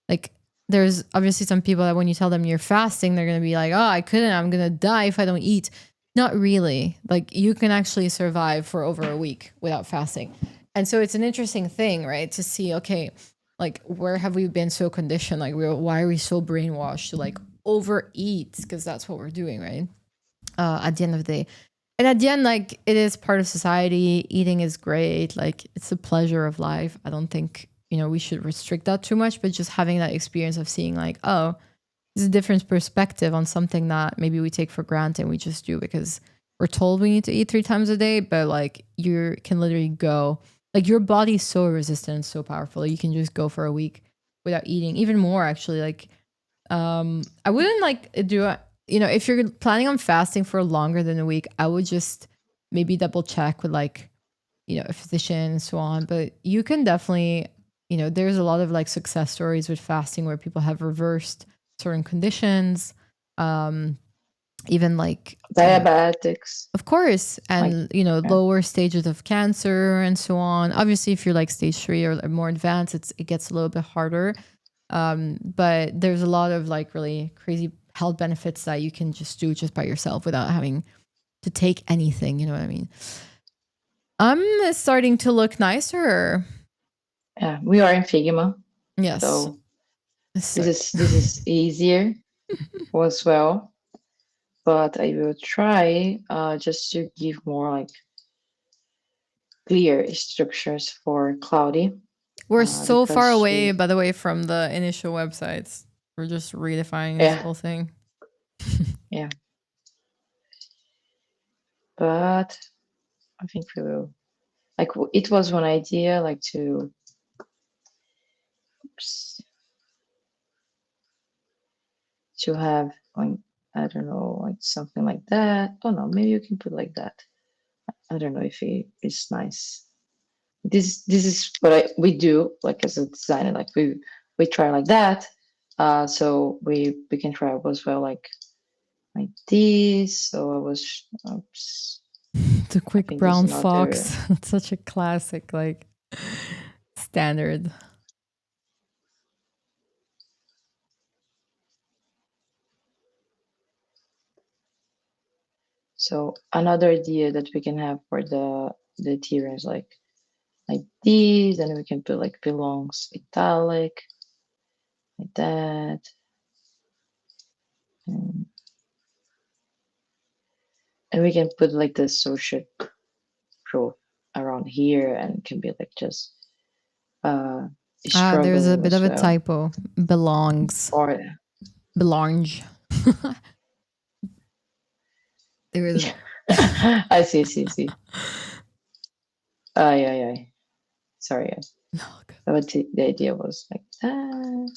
like, there's obviously some people that when you tell them you're fasting, they're going to be like, oh, I'm going to die if I don't eat. Not really. Like, you can actually survive for over a week without fasting. And so it's an interesting thing, right? To see, okay, like, where have we been so conditioned? Like, why are we so brainwashed to like overeat? Because that's what we're doing, right? At the end of the day. And at the end, like, it is part of society. Eating is great. Like, it's a pleasure of life. I don't think, we should restrict that too much, but just having that experience of seeing like, oh, there's a different perspective on something that maybe we take for granted and we just do because we're told we need to eat 3 times a day. But like, you can literally go, like, your body's so resistant and so powerful. You can just go for a week without eating, even more actually. Like, I wouldn't like do if you're planning on fasting for longer than a week, I would just maybe double check with like, a physician and so on. But you can definitely, there's a lot of like success stories with fasting where people have reversed certain conditions, even like diabetics, of course, and lower stages of cancer and so on. Obviously, if you're like stage 3 or more advanced, it gets a little bit harder. But there's a lot of like really crazy health benefits that you can just do just by yourself without having to take anything. You know what I mean? I'm starting to look nicer. Yeah, we are in Figma. Yes. So this is easier as well. But I will try just to give more like clear structures for Cloudy. We're so far away, by the way, from the initial websites. We're just redefining this whole thing. Yeah. But I think we will. Like, it was one idea, like to have like, I don't know, like something like that. Oh no, maybe you can put like that. I don't know if it's nice. This is what we do, like as a designer. Like we try like that, So we can try as well like this. So I was oops, The I quick think this is brown not the fox. It's such a classic, like standard. so another idea that we can have for the tier is like this, and we can put like belongs italic like that. And, and we can put like the social proof around here and can be like just uh There's a struggling bit as of a well. typo. Belongs. Or Belange. There is. I see. Yeah. Sorry. But the idea was like that.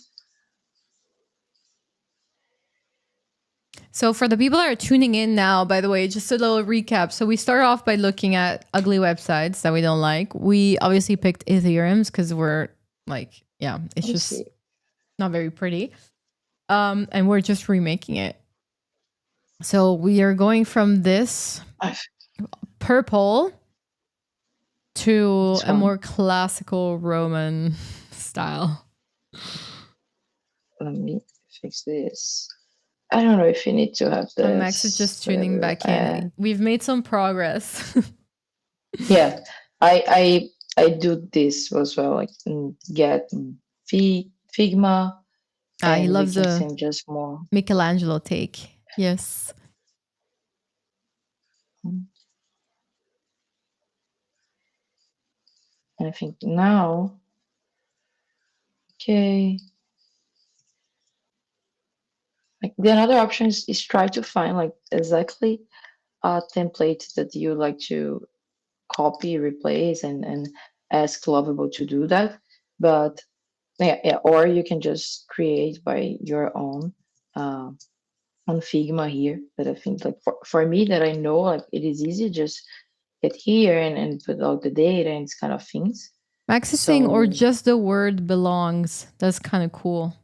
So for the people that are tuning in now, by the way, just a little recap. So we start off by looking at ugly websites that we don't like. We obviously picked Ethereum's because we're like, yeah, it's Let's just see. not very pretty. And we're just remaking it. So we are going from this purple to This a one. more classical Roman style. Let me fix this. I don't know if you need to have this. Max is just tuning back in. We've made some progress. Yeah, I do this as well. Like get Figma, He and we loves can the send just more. Michelangelo take. Yes. And I think now, okay. Like the another option is try to find like exactly a template that you like to copy, replace, and ask Lovable to do that. But yeah, or you can just create by your own on Figma here. That I think like for me that I know like it is easy, just get here and put all the data and this kind of things. Max is saying, or So just the word belongs. That's kind of cool.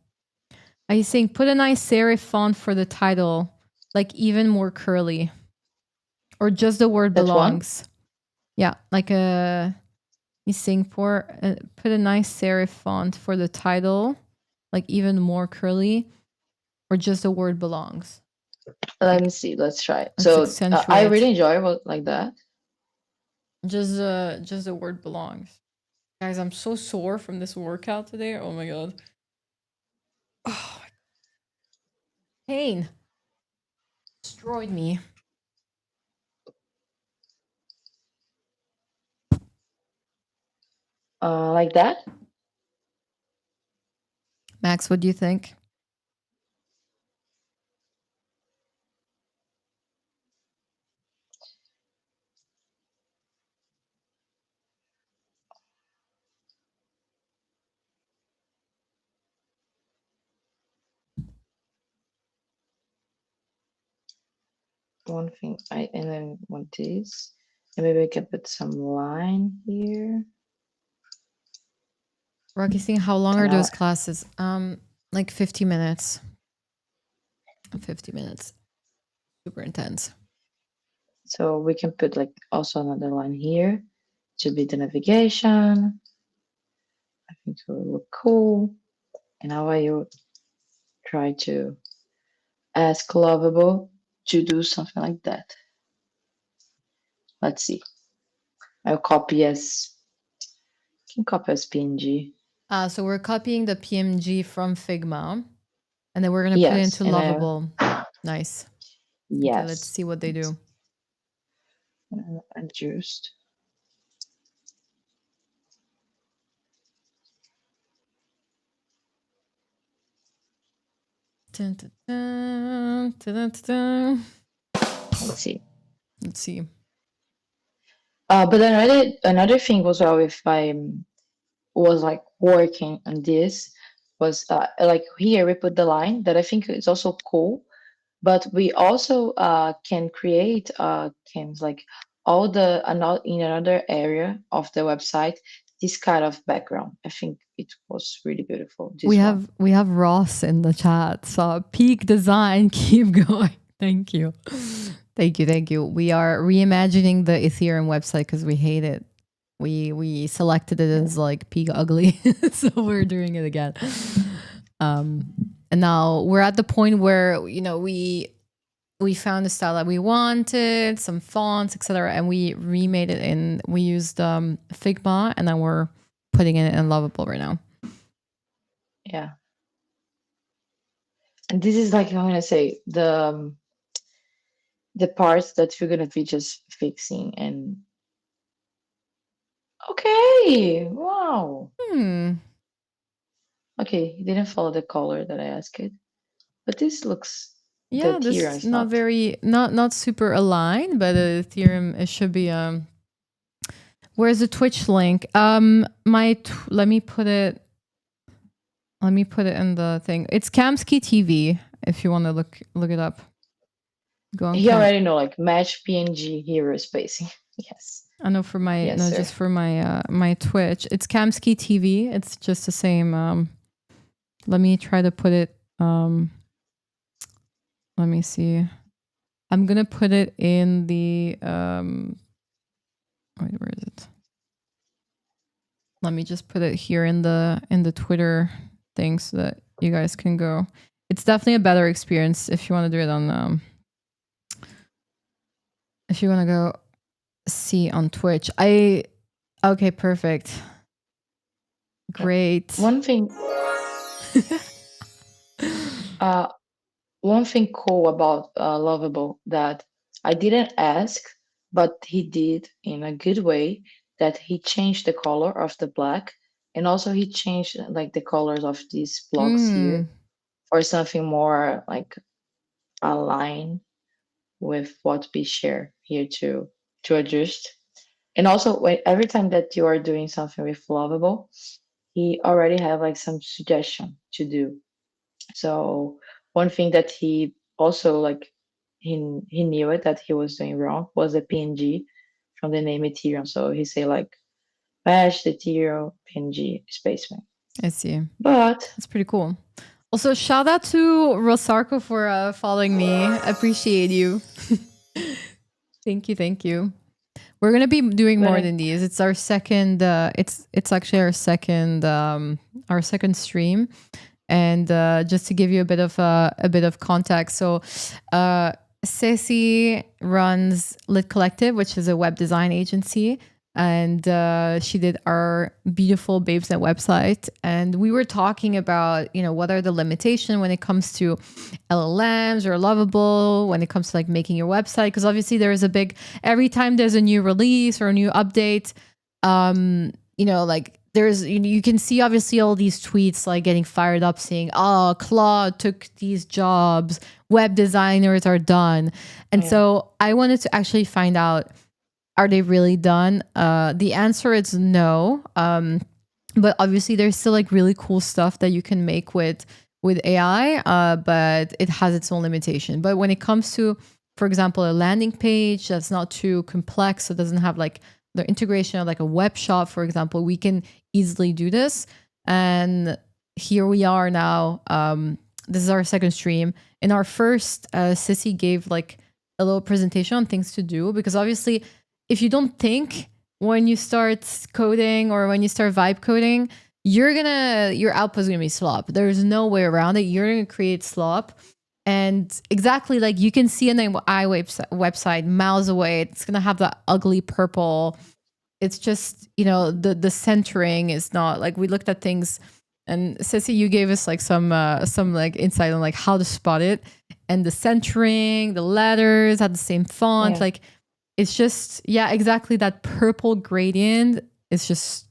He's saying, put a nice serif font for the title, like even more curly. Or just the word that one. belongs. Yeah, like he's saying, put a nice serif font for the title, like even more curly. Or just the word belongs. Let me see. Let's try it. Let's So I accentuate. really enjoy what like that. Just the word belongs. Guys, I'm so sore from this workout today. Oh my god. Oh my god. Pain. Destroyed me. Like that. Max, what do you think? One thing and then one this. And maybe I can put some line here. Rocky saying, how long And are now those classes? Like 50 minutes. 50 minutes. Super intense. so we can put like also another line here to be the navigation. I think it will look cool. And how I would try to ask Lovable to do something like that. Let's see. I'll copy as can copy as PNG. So we're copying the PMG from Figma. And then we're going to put it Yes, into and Lovable. Nice. yes. Okay, let's see what they do. Adjust. Dun, dun, dun, dun, dun, dun. Let's see. Let's see. But another thing was well if I was like working on this was like here we put the line that I think is also cool, but we also can create can like all the in another area of the website this kind of background. I think it was really beautiful. This one. We have Ross in the chat. So peak design, keep going. Thank you. Thank you. We are reimagining the Ethereum website because we hate it. We selected it as like peak ugly, so we're doing it again. And now we're at the point where we found the style that we wanted, some fonts, etc., and we remade it in. We used Figma, and then we're putting it in Lovable right now. Yeah. And this is like, I'm gonna say, the parts that we're gonna be just fixing. And okay, wow. Okay, you didn't follow the color that I asked it, but this looks, Yeah, the this tier is not super aligned, but Ethereum, it should be where's the Twitch link? Let me put it in the thing. It's Kamsky TV if you want to look it up. Go on. He already know, like, match PNG hero spacing. Yes. I know for my Yes, sir. just for my my Twitch. It's Kamsky TV. It's just the same. Let me try to put it. Let me see. I'm gonna put it in the wait, where is it? Let me just put it here in the Twitter thing so that you guys can go. It's definitely a better experience if you want to do it on if you want to go see on Twitch. Okay, perfect. Great. One thing one thing cool about Lovable that I didn't ask, but he did in a good way, that he changed the color of the black, and also he changed like the colors of these blocks here for something more like aligned with what we share here to adjust. And also, every time that you are doing something with Lovable, he already have like some suggestion to do. So one thing that he also, like, he knew it that he was doing wrong was the PNG from the name Ethereum. So he say like bash the Ethereum PNG spaceman. I see. But that's pretty cool. Also, shout out to Rosarko for following me. I appreciate you. Thank you. We're gonna be doing more than these. It's our second. It's actually our second stream, and just to give you a bit of context. So, Ceci runs Lit Collective, which is a web design agency, and she did our beautiful Babesnet website. And we were talking about, what are the limitations when it comes to LLMs or Lovable, when it comes to like making your website, because obviously there is every time there's a new release or a new update, like there's, you can see obviously all these tweets like getting fired up saying, oh, Claude took these jobs, web designers are done. And so I wanted to actually find out, are they really done? The answer is no. But obviously there's still like really cool stuff that you can make with AI, but it has its own limitation. But when it comes to, for example, a landing page that's not too complex, so it doesn't have like the integration of like a web shop, for example, we can easily do this. And here we are now. This is our second stream. In our first, Sissy gave like a little presentation on things to do, because obviously if you don't think when you start coding or when you start vibe coding, your output is gonna be slop. There's no way around it. You're gonna create slop. And exactly like you can see in the website miles away, it's gonna have that ugly purple. It's just, the centering is not like, we looked at things, and Ceci, you gave us like some like insight on like how to spot it, and the centering, the letters had the same font, like. It's just, exactly. That purple gradient is just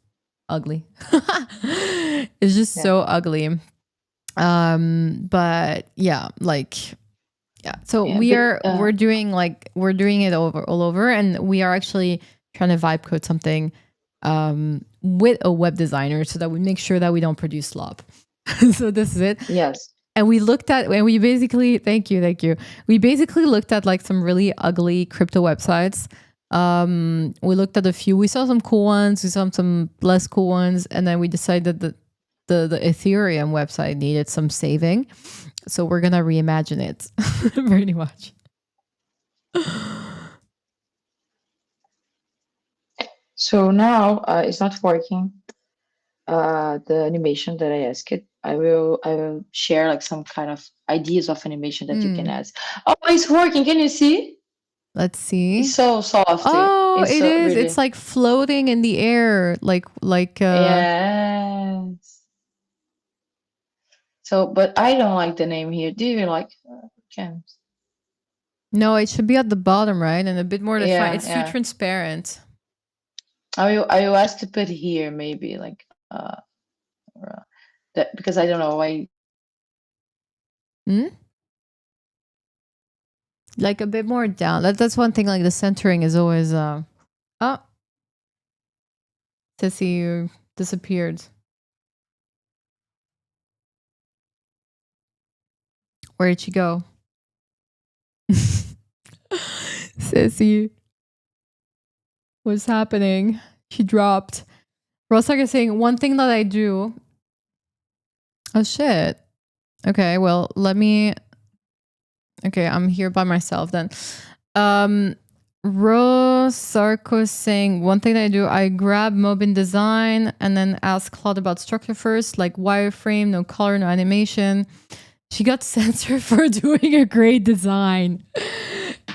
ugly. It's just so ugly. But so we're doing it all over, and we are actually trying to vibe code something with a web designer so that we make sure that we don't produce slop. So this is it. Yes. And we basically, thank you. We basically looked at like some really ugly crypto websites We looked at a few. We saw some cool ones. We saw some less cool ones, and then we decided that the Ethereum website needed some saving, so we're gonna reimagine it pretty much. So now it's not working. The animation that I asked it, I will share like some kind of ideas of animation that you can ask. Oh, it's working. Can you see? Let's see. It's so soft. Oh, It's it so is. really. It's like floating in the air, like Yes. So, but I don't like the name here. Do you like Gems? No, it should be at the bottom, right? And a bit more defined. Yeah, It's too yeah. transparent. I will ask to put here maybe like or, that because I don't know why. Like a bit more down. That's one thing. Like the centering is always. Oh, Sissy, you disappeared. Where did she go? Sissy, what's happening? She dropped. Rosaka is saying one thing that I do. Oh shit. Okay, well let me. Okay, I'm here by myself then. Rosarko is saying one thing that I do, I grab Mobin design and then ask Claude about structure first, like wireframe, no color, no animation. She got censored for doing a great design.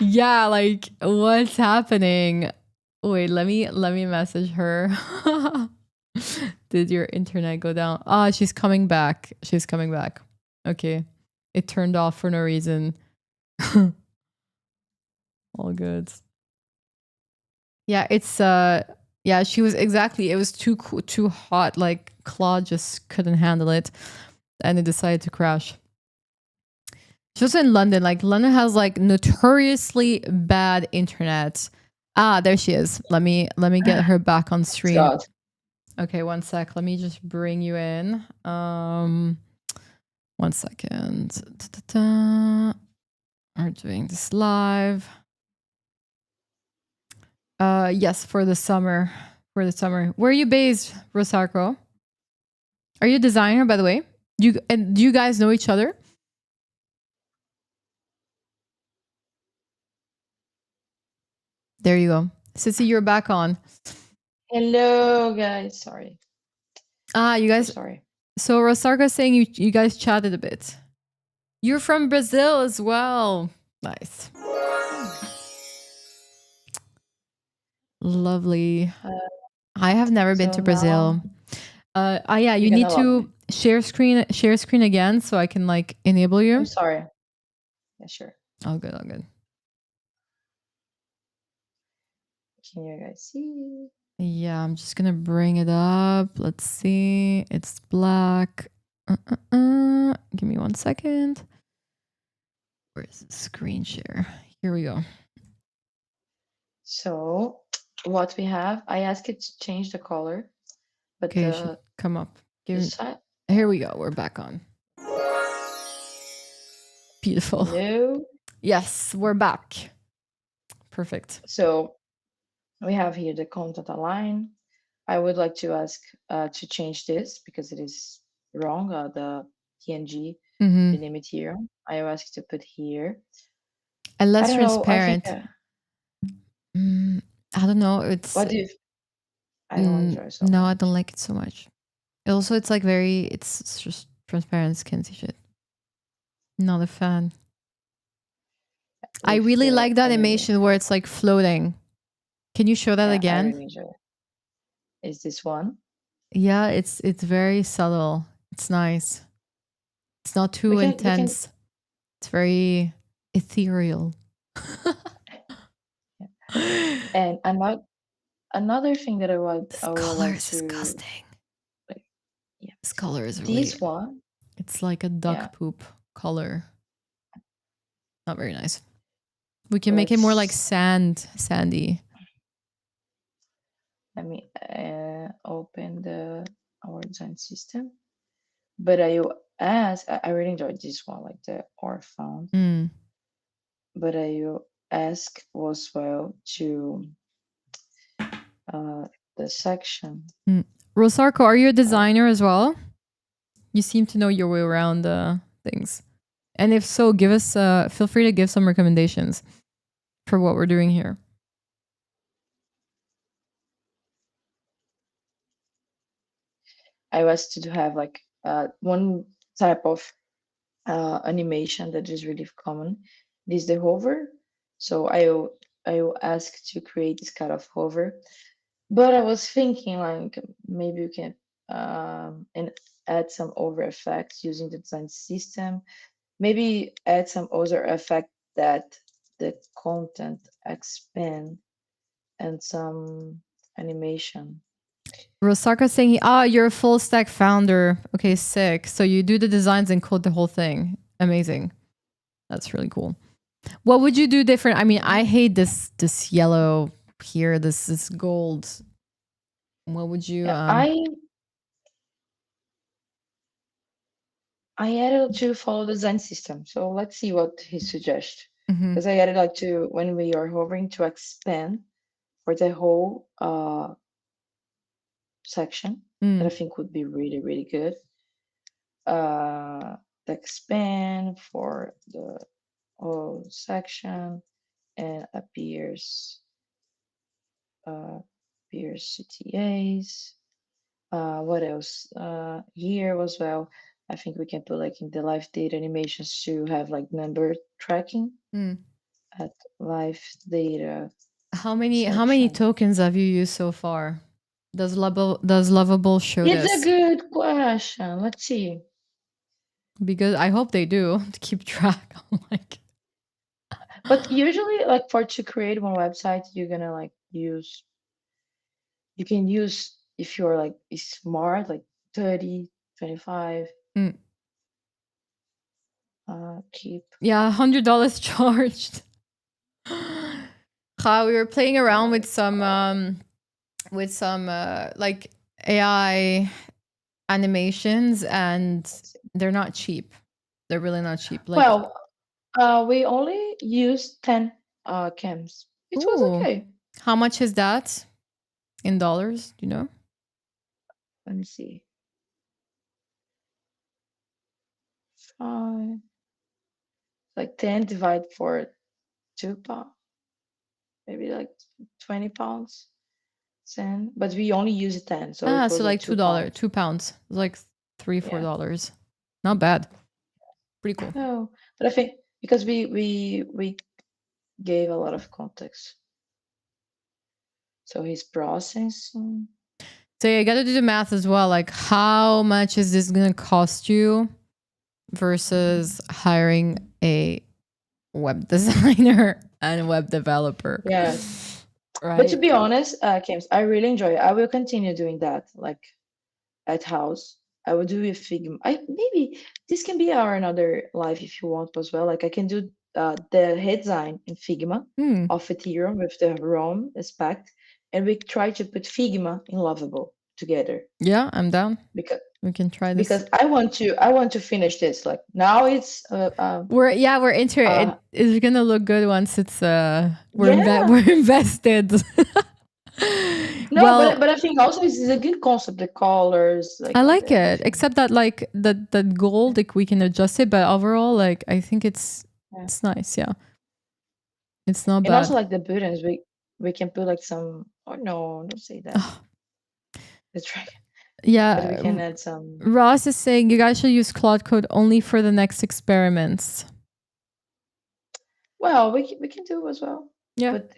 Yeah, like what's happening? Wait, let me message her. Did your internet go down? Ah, she's coming back. She's coming back. Okay. It turned off for no reason. All good. Yeah, it's yeah, she was exactly. It was too too hot. Like Claude just couldn't handle it and it decided to crash. She was in London. Like London has like notoriously bad internet. Ah, there she is. Let me get her back on stream. God. Okay, one sec. Let me just bring you in. 1 second. We're doing this live. Yes, for the summer. For the summer. Where are you based, Rosarko? Are you a designer, by the way? Do you guys know each other? There you go. Sissy, you're back on. Hello, guys. Sorry. Ah, you guys. Sorry. So Rosarko is saying you guys chatted a bit. You're from Brazil as well. Nice. Lovely. I have never been to Brazil. Yeah, you need to share screen again so I can like enable you. I'm sorry. Yeah, sure. All good, all good. Can you guys see? Yeah, I'm just gonna bring it up. Let's see. It's black. Give me 1 second. Where's the screen share? Here we go. So what we have, I asked it to change the color, but Okay, it should come up. Here we go. We're back on. Beautiful. Hello. Yes, we're back. Perfect. So we have here the content align. I would like to ask to change this because it is wrong. The TNG, the limit here. I will ask to put here. And less transparent. I don't know. It's. What do you? I don't enjoy so No, much. I don't like it so much. Also, it's like very. It's just transparent. Skin shit. Not a fan. I really like the animation where it's like floating. Can you show that again? I really enjoy it. Is this one? Yeah, it's very subtle. It's nice. It's not too intense. It's very ethereal. And another thing that I would like is to. Disgusting. Yeah. This color is really. This one. It's like a duck poop color. Not very nice. We can make it more like sandy. Let me open our design system. But I really enjoyed this one, like the R font. But I ask as well to uh, the section. Rosarko, are you a Uh, designer as well? You seem to know your way around things. And if so, give us feel free to give some recommendations for what we're doing here. I was to have like one type of animation that is really common. This is the hover. So I will ask to create this kind of hover. But I was thinking like maybe you can and add some over effects using the design system. Maybe add some other effect that the content expand and some animation. Rosarko saying, you're a full stack founder. Okay, sick. So you do the designs and code the whole thing. Amazing. That's really cool. What would you do different? I mean, I hate this yellow here, this gold. What would you Yeah, I added to follow the design system. So let's see what he suggests. mhm. Because I added like to when we are hovering to expand for the whole section that I think would be really, really good. The expand for the whole section and appears CTAs. What else? Here as well, I think we can put like in the live data animations to have like number tracking at live data How many section. tokens have you used so far? Does Lovable show It's a this? good question. Let's see. Because I hope they do to keep track. I'm like, But usually, like for to create one website, you're gonna like use. You can use if you're like smart, like 30, 25. mm, Keep. yeah, $100 charged. We were playing around with some like AI animations, and they're not cheap. They're really not cheap. Like, Well, we only used 10 cams. It was ooh, okay. how much is that in dollars? Do you know? Let me see. 5, like 10 divided for £2, maybe like £20. 10, but we only used 10, so it So was like like £2. £2. It's like three, Yeah. $4. Not bad. Pretty cool. No, but I think because we gave a lot of context. So he's processing. So yeah, you got to do the math as well. Like, how much is this gonna cost you versus hiring a web designer and web developer? Yes. But to Right. be honest, Kims, I really enjoy it. I will continue doing that, like at house. I will do with Figma. Maybe this can be our another live if you want as well. Like I can do the head design in Figma Hmm. of Ethereum with the ROM aspect, and we try to put Figma in Lovable together Yeah, I'm down. because We can try this. I want to finish this. Like now it's We're into it. uh It's gonna look good once it's yeah. we're invested. No, Well, but I think also this is a good concept. The colors, like I like I it, think. except that like that gold, like we can adjust it, but overall, like I think Yeah. it's nice. Yeah, it's not And also bad. like the buttons, we can put like some. Oh no, don't say that. Ugh, That's right. But we yeah, can add some. Ross is saying you guys should use Claude Code only for the next experiments. Well, we can do as well, Yeah. but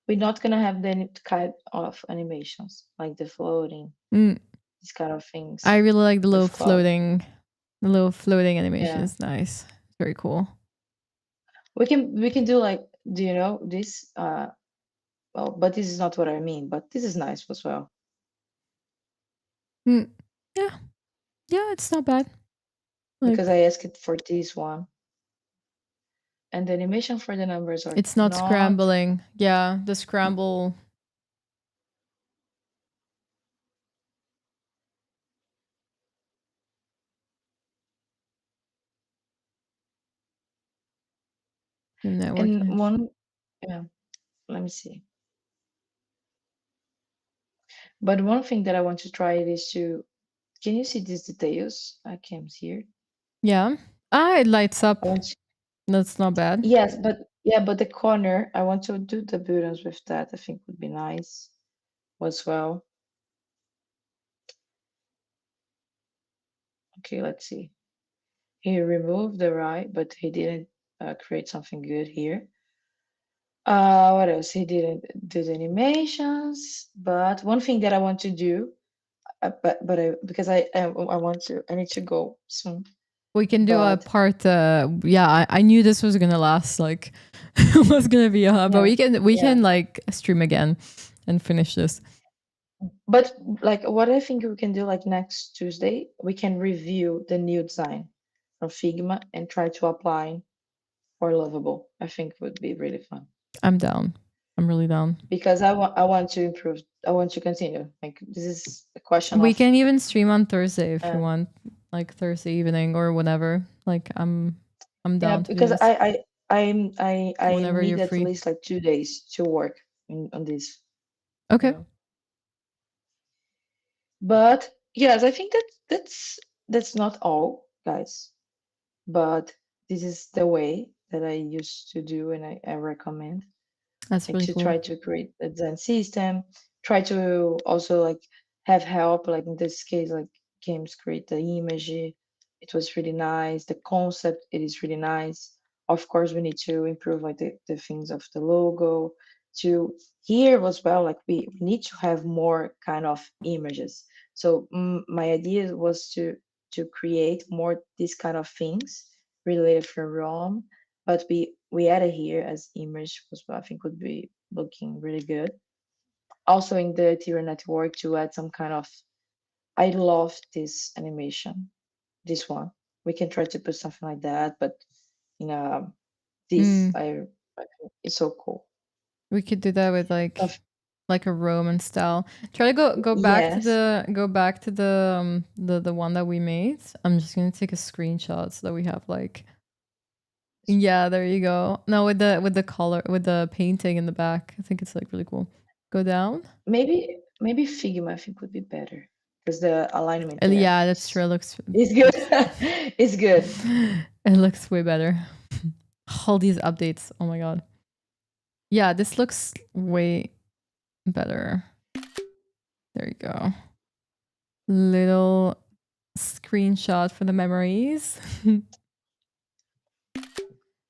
we're not gonna have any kind of animations like the floating, Mm, these kind of things I really like with cloud. the little floating animation Yeah, is nice. Very cool. we can do like, do you know this? Well, but this is not what I mean. But this is nice as well Mm, yeah, yeah, it's not bad. because Like, I asked it for this one, and the animation for the numbers are it's not not. scrambling. Yeah, the scramble. The And networking. one, yeah, let me see. But one thing that I want to try it is to, can you see these details? I can here. Yeah. Ah, it lights up. I want to, That's not bad. yes, but yeah, but the corner, I want to do the buttons with that. I think would be nice as well. Okay, let's see. He removed the right, but he didn't create something good here. What else? He didn't do the animations, but one thing that I want to do, but because I want to, I need to go soon. We can do a But part. Yeah, I knew this was gonna last. Like, it was gonna be but yeah, we yeah. can like stream again and finish this. But like what I think we can do like next Tuesday, we can review the new design from Figma and try to apply for Lovable. I think would be really fun I'm down. I'm really down. because I want to improve. I want to continue. Like this is a question We of can even stream on Thursday if you uh, want, like Thursday evening or whatever. Like I'm yeah, down to do because this I whenever need you're at free. least like 2 days to work on this, you Okay. know. But yes, I think that's not all, guys. But this is the way that I used to do, and I recommend That's like really to cool. try to create a design system, try to also like have help, like in this case, like games create the image. It was really nice. The concept, it is really nice. Of course, we need to improve like the things of the logo. To here as well, like we need to have more kind of images. So my idea was to create more these kind of things related from Rome, but we added here as image was what I think would be looking really good. Also in the Ethereum network to add some kind of, I love this animation, this one. We can try to put something like that, but you know, this Mm, I think it's so cool. we could do that with Of- like a Roman style. Try to yes, go back to the one that we made. I'm just gonna take a screenshot so that we have like, yeah, there you go. No, with the color, with the painting in the back. I think it's like really cool. Go down. maybe Figma I think would be better because the alignment there Yeah, that's true. It looks is good. It's good. it looks way better. All these updates. Oh my god. Yeah, this looks way better. There you go. Little screenshot for the memories.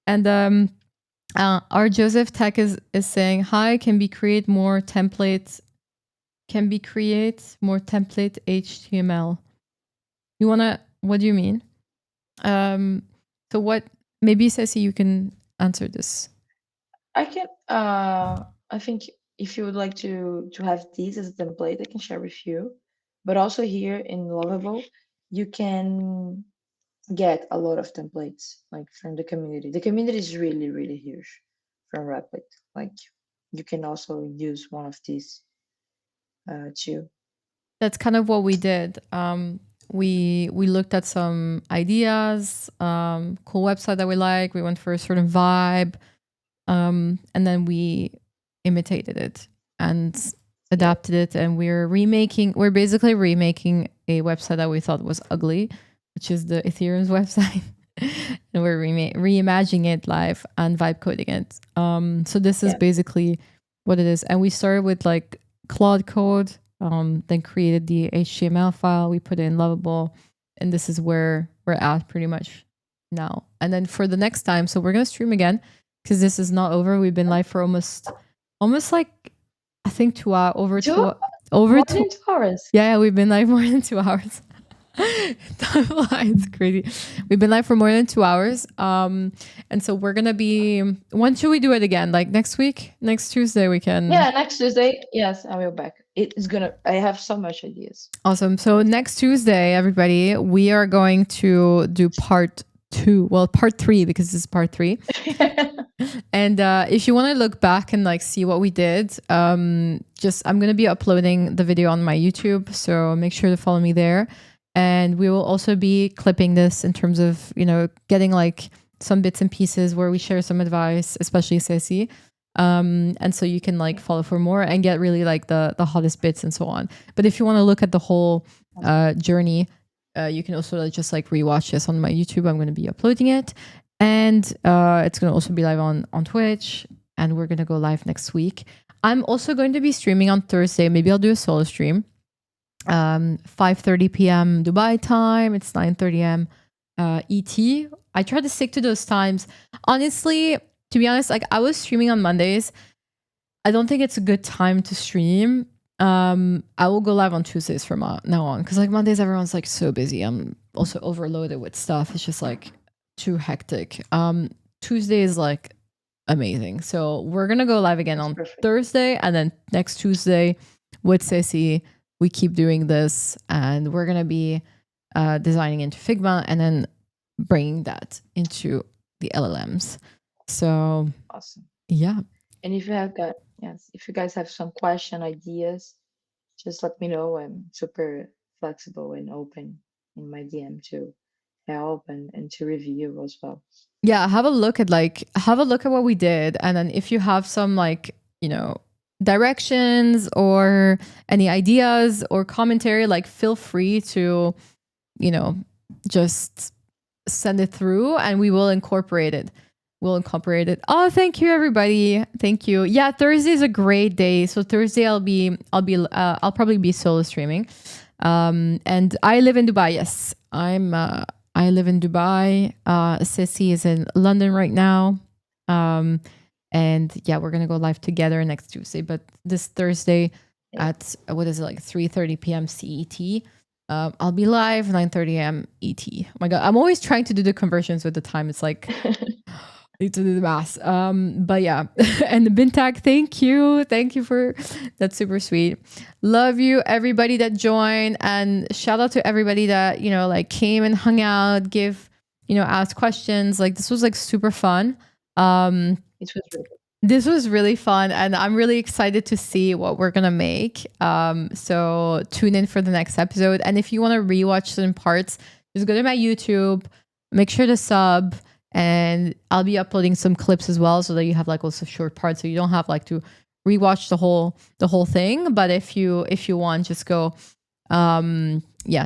And our Joseph Tech is saying, hi, can we create more templates? Can we create more template HTML? You wanna, what do you mean? So what, maybe Ceci, you can answer this. I can I think if you would like to have these as a template, I can share with you. But also here in Lovable, you can get a lot of templates like from the community. The community is really, really huge from Rapid. Like you can also use one of these too. That's kind of what we did. We looked at some ideas, cool website that we like. We went for a certain vibe, and then we imitated it and adapted it. And we're basically remaking a website that we thought was ugly, which is the Ethereum's website. And we're reimagining it live and vibe coding it. So this is Yeah. basically what it is. And we started with like Claude code, then created the HTML file. We put it in Lovable, and this is where we're at pretty much now. And then for the next time, so we're gonna stream again because this is not over. We've been live for almost like I think 2 hours, over More two. than 2 hours. Yeah, we've been live more than 2 hours. Time flies crazy. We've been live for more than 2 hours. And so we're gonna be. When should we do it again? Like next week, next Tuesday, we can. Yeah, next Tuesday. Yes, I will back. It's gonna. I have so much ideas. Awesome. So next Tuesday, everybody, we are going to do part 2. Well, part 3 because this is part 3. And if you want to look back and like see what we did, just I'm gonna be uploading the video on my YouTube, so make sure to follow me there. And we will also be clipping this in terms of, getting like some bits and pieces where we share some advice, especially Ceci. And so you can like follow for more and get really like the hottest bits and so on. But if you want to look at the whole journey, you can also like, just like rewatch this on my YouTube. I'm going to be uploading it, and it's going to also be live on Twitch, and we're going to go live next week. I'm also going to be streaming on Thursday. Maybe I'll do a solo stream. 5:30 p.m. Dubai time. It's 9:30 a.m. ET. I try to stick to those times. Honestly, to be honest, like I was streaming on Mondays. I don't think it's a good time to stream. I will go live on Tuesdays from now on, because like Mondays everyone's like so busy. I'm also overloaded with stuff. It's just like too hectic. Tuesday is like amazing. So we're gonna go live again on Thursday, and then next Tuesday with Ceci, we keep doing this, and we're gonna be designing into Figma and then bringing that into the LLMs. So Awesome. yeah. And if you guys have some question ideas, just let me know. I'm super flexible and open in my DM to help and to review as well. Yeah, have a look at what we did, and then if you have some like, directions or any ideas or commentary, like feel free to, just send it through and we will incorporate it. Oh, thank you everybody. Thank you. Yeah, Thursday is a great day. So Thursday I'll probably be solo streaming. And I live in Dubai. Yes, I live in Dubai. Sissy is in London right now. And yeah, we're gonna go live together next Tuesday. But this Thursday at 3:30 p.m. CET. I'll be live 9:30 a.m. ET. Oh my god, I'm always trying to do the conversions with the time. It's like I need to do the math. But yeah, and Bintag, thank you for that's super sweet. Love you, everybody that joined, and shout out to everybody that like came and hung out, asked questions. Like this was like super fun. This was really fun, and I'm really excited to see what we're gonna make. So tune in for the next episode, and if you want to rewatch certain parts, just go to my YouTube, make sure to sub, and I'll be uploading some clips as well, so that you have like also short parts, so you don't have like to rewatch the whole thing. But if you want, just go,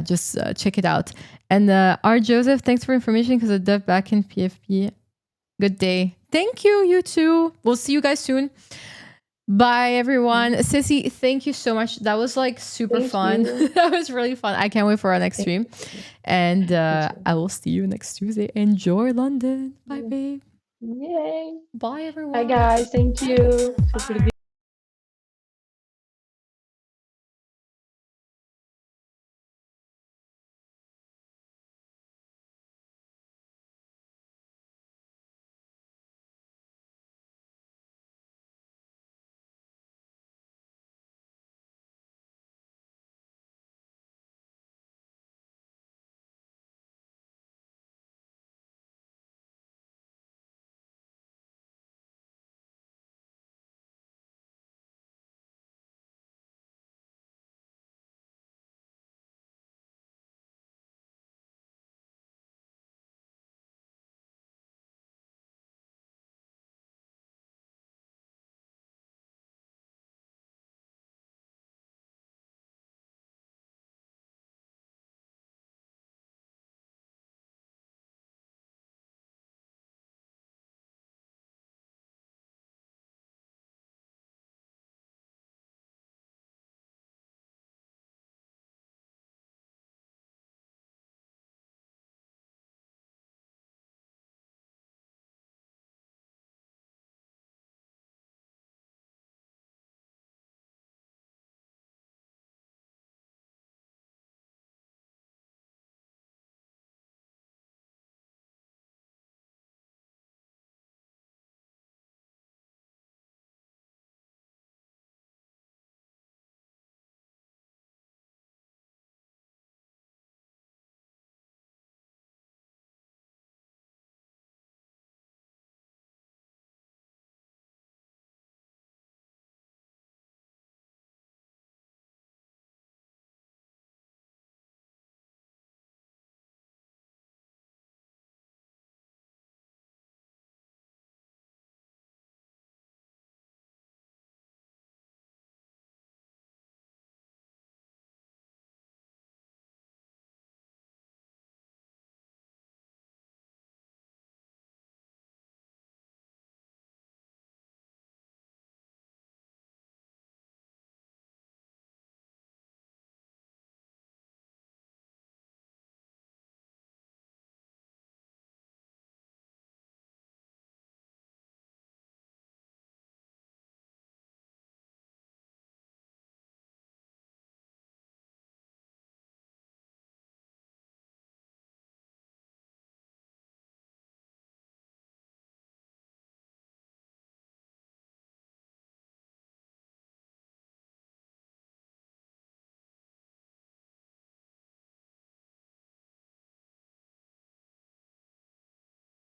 just check it out. And R Joseph, thanks for information because of dev back in PFP. Good day. Thank you, you too. We'll see you guys soon. Bye, everyone. Sissy, thank you so much. That was like super fun. That was really fun. I can't wait for our next stream. And I will see you next Tuesday. Enjoy London. Bye, babe. Yay. Bye, everyone. Bye, guys. Thank you.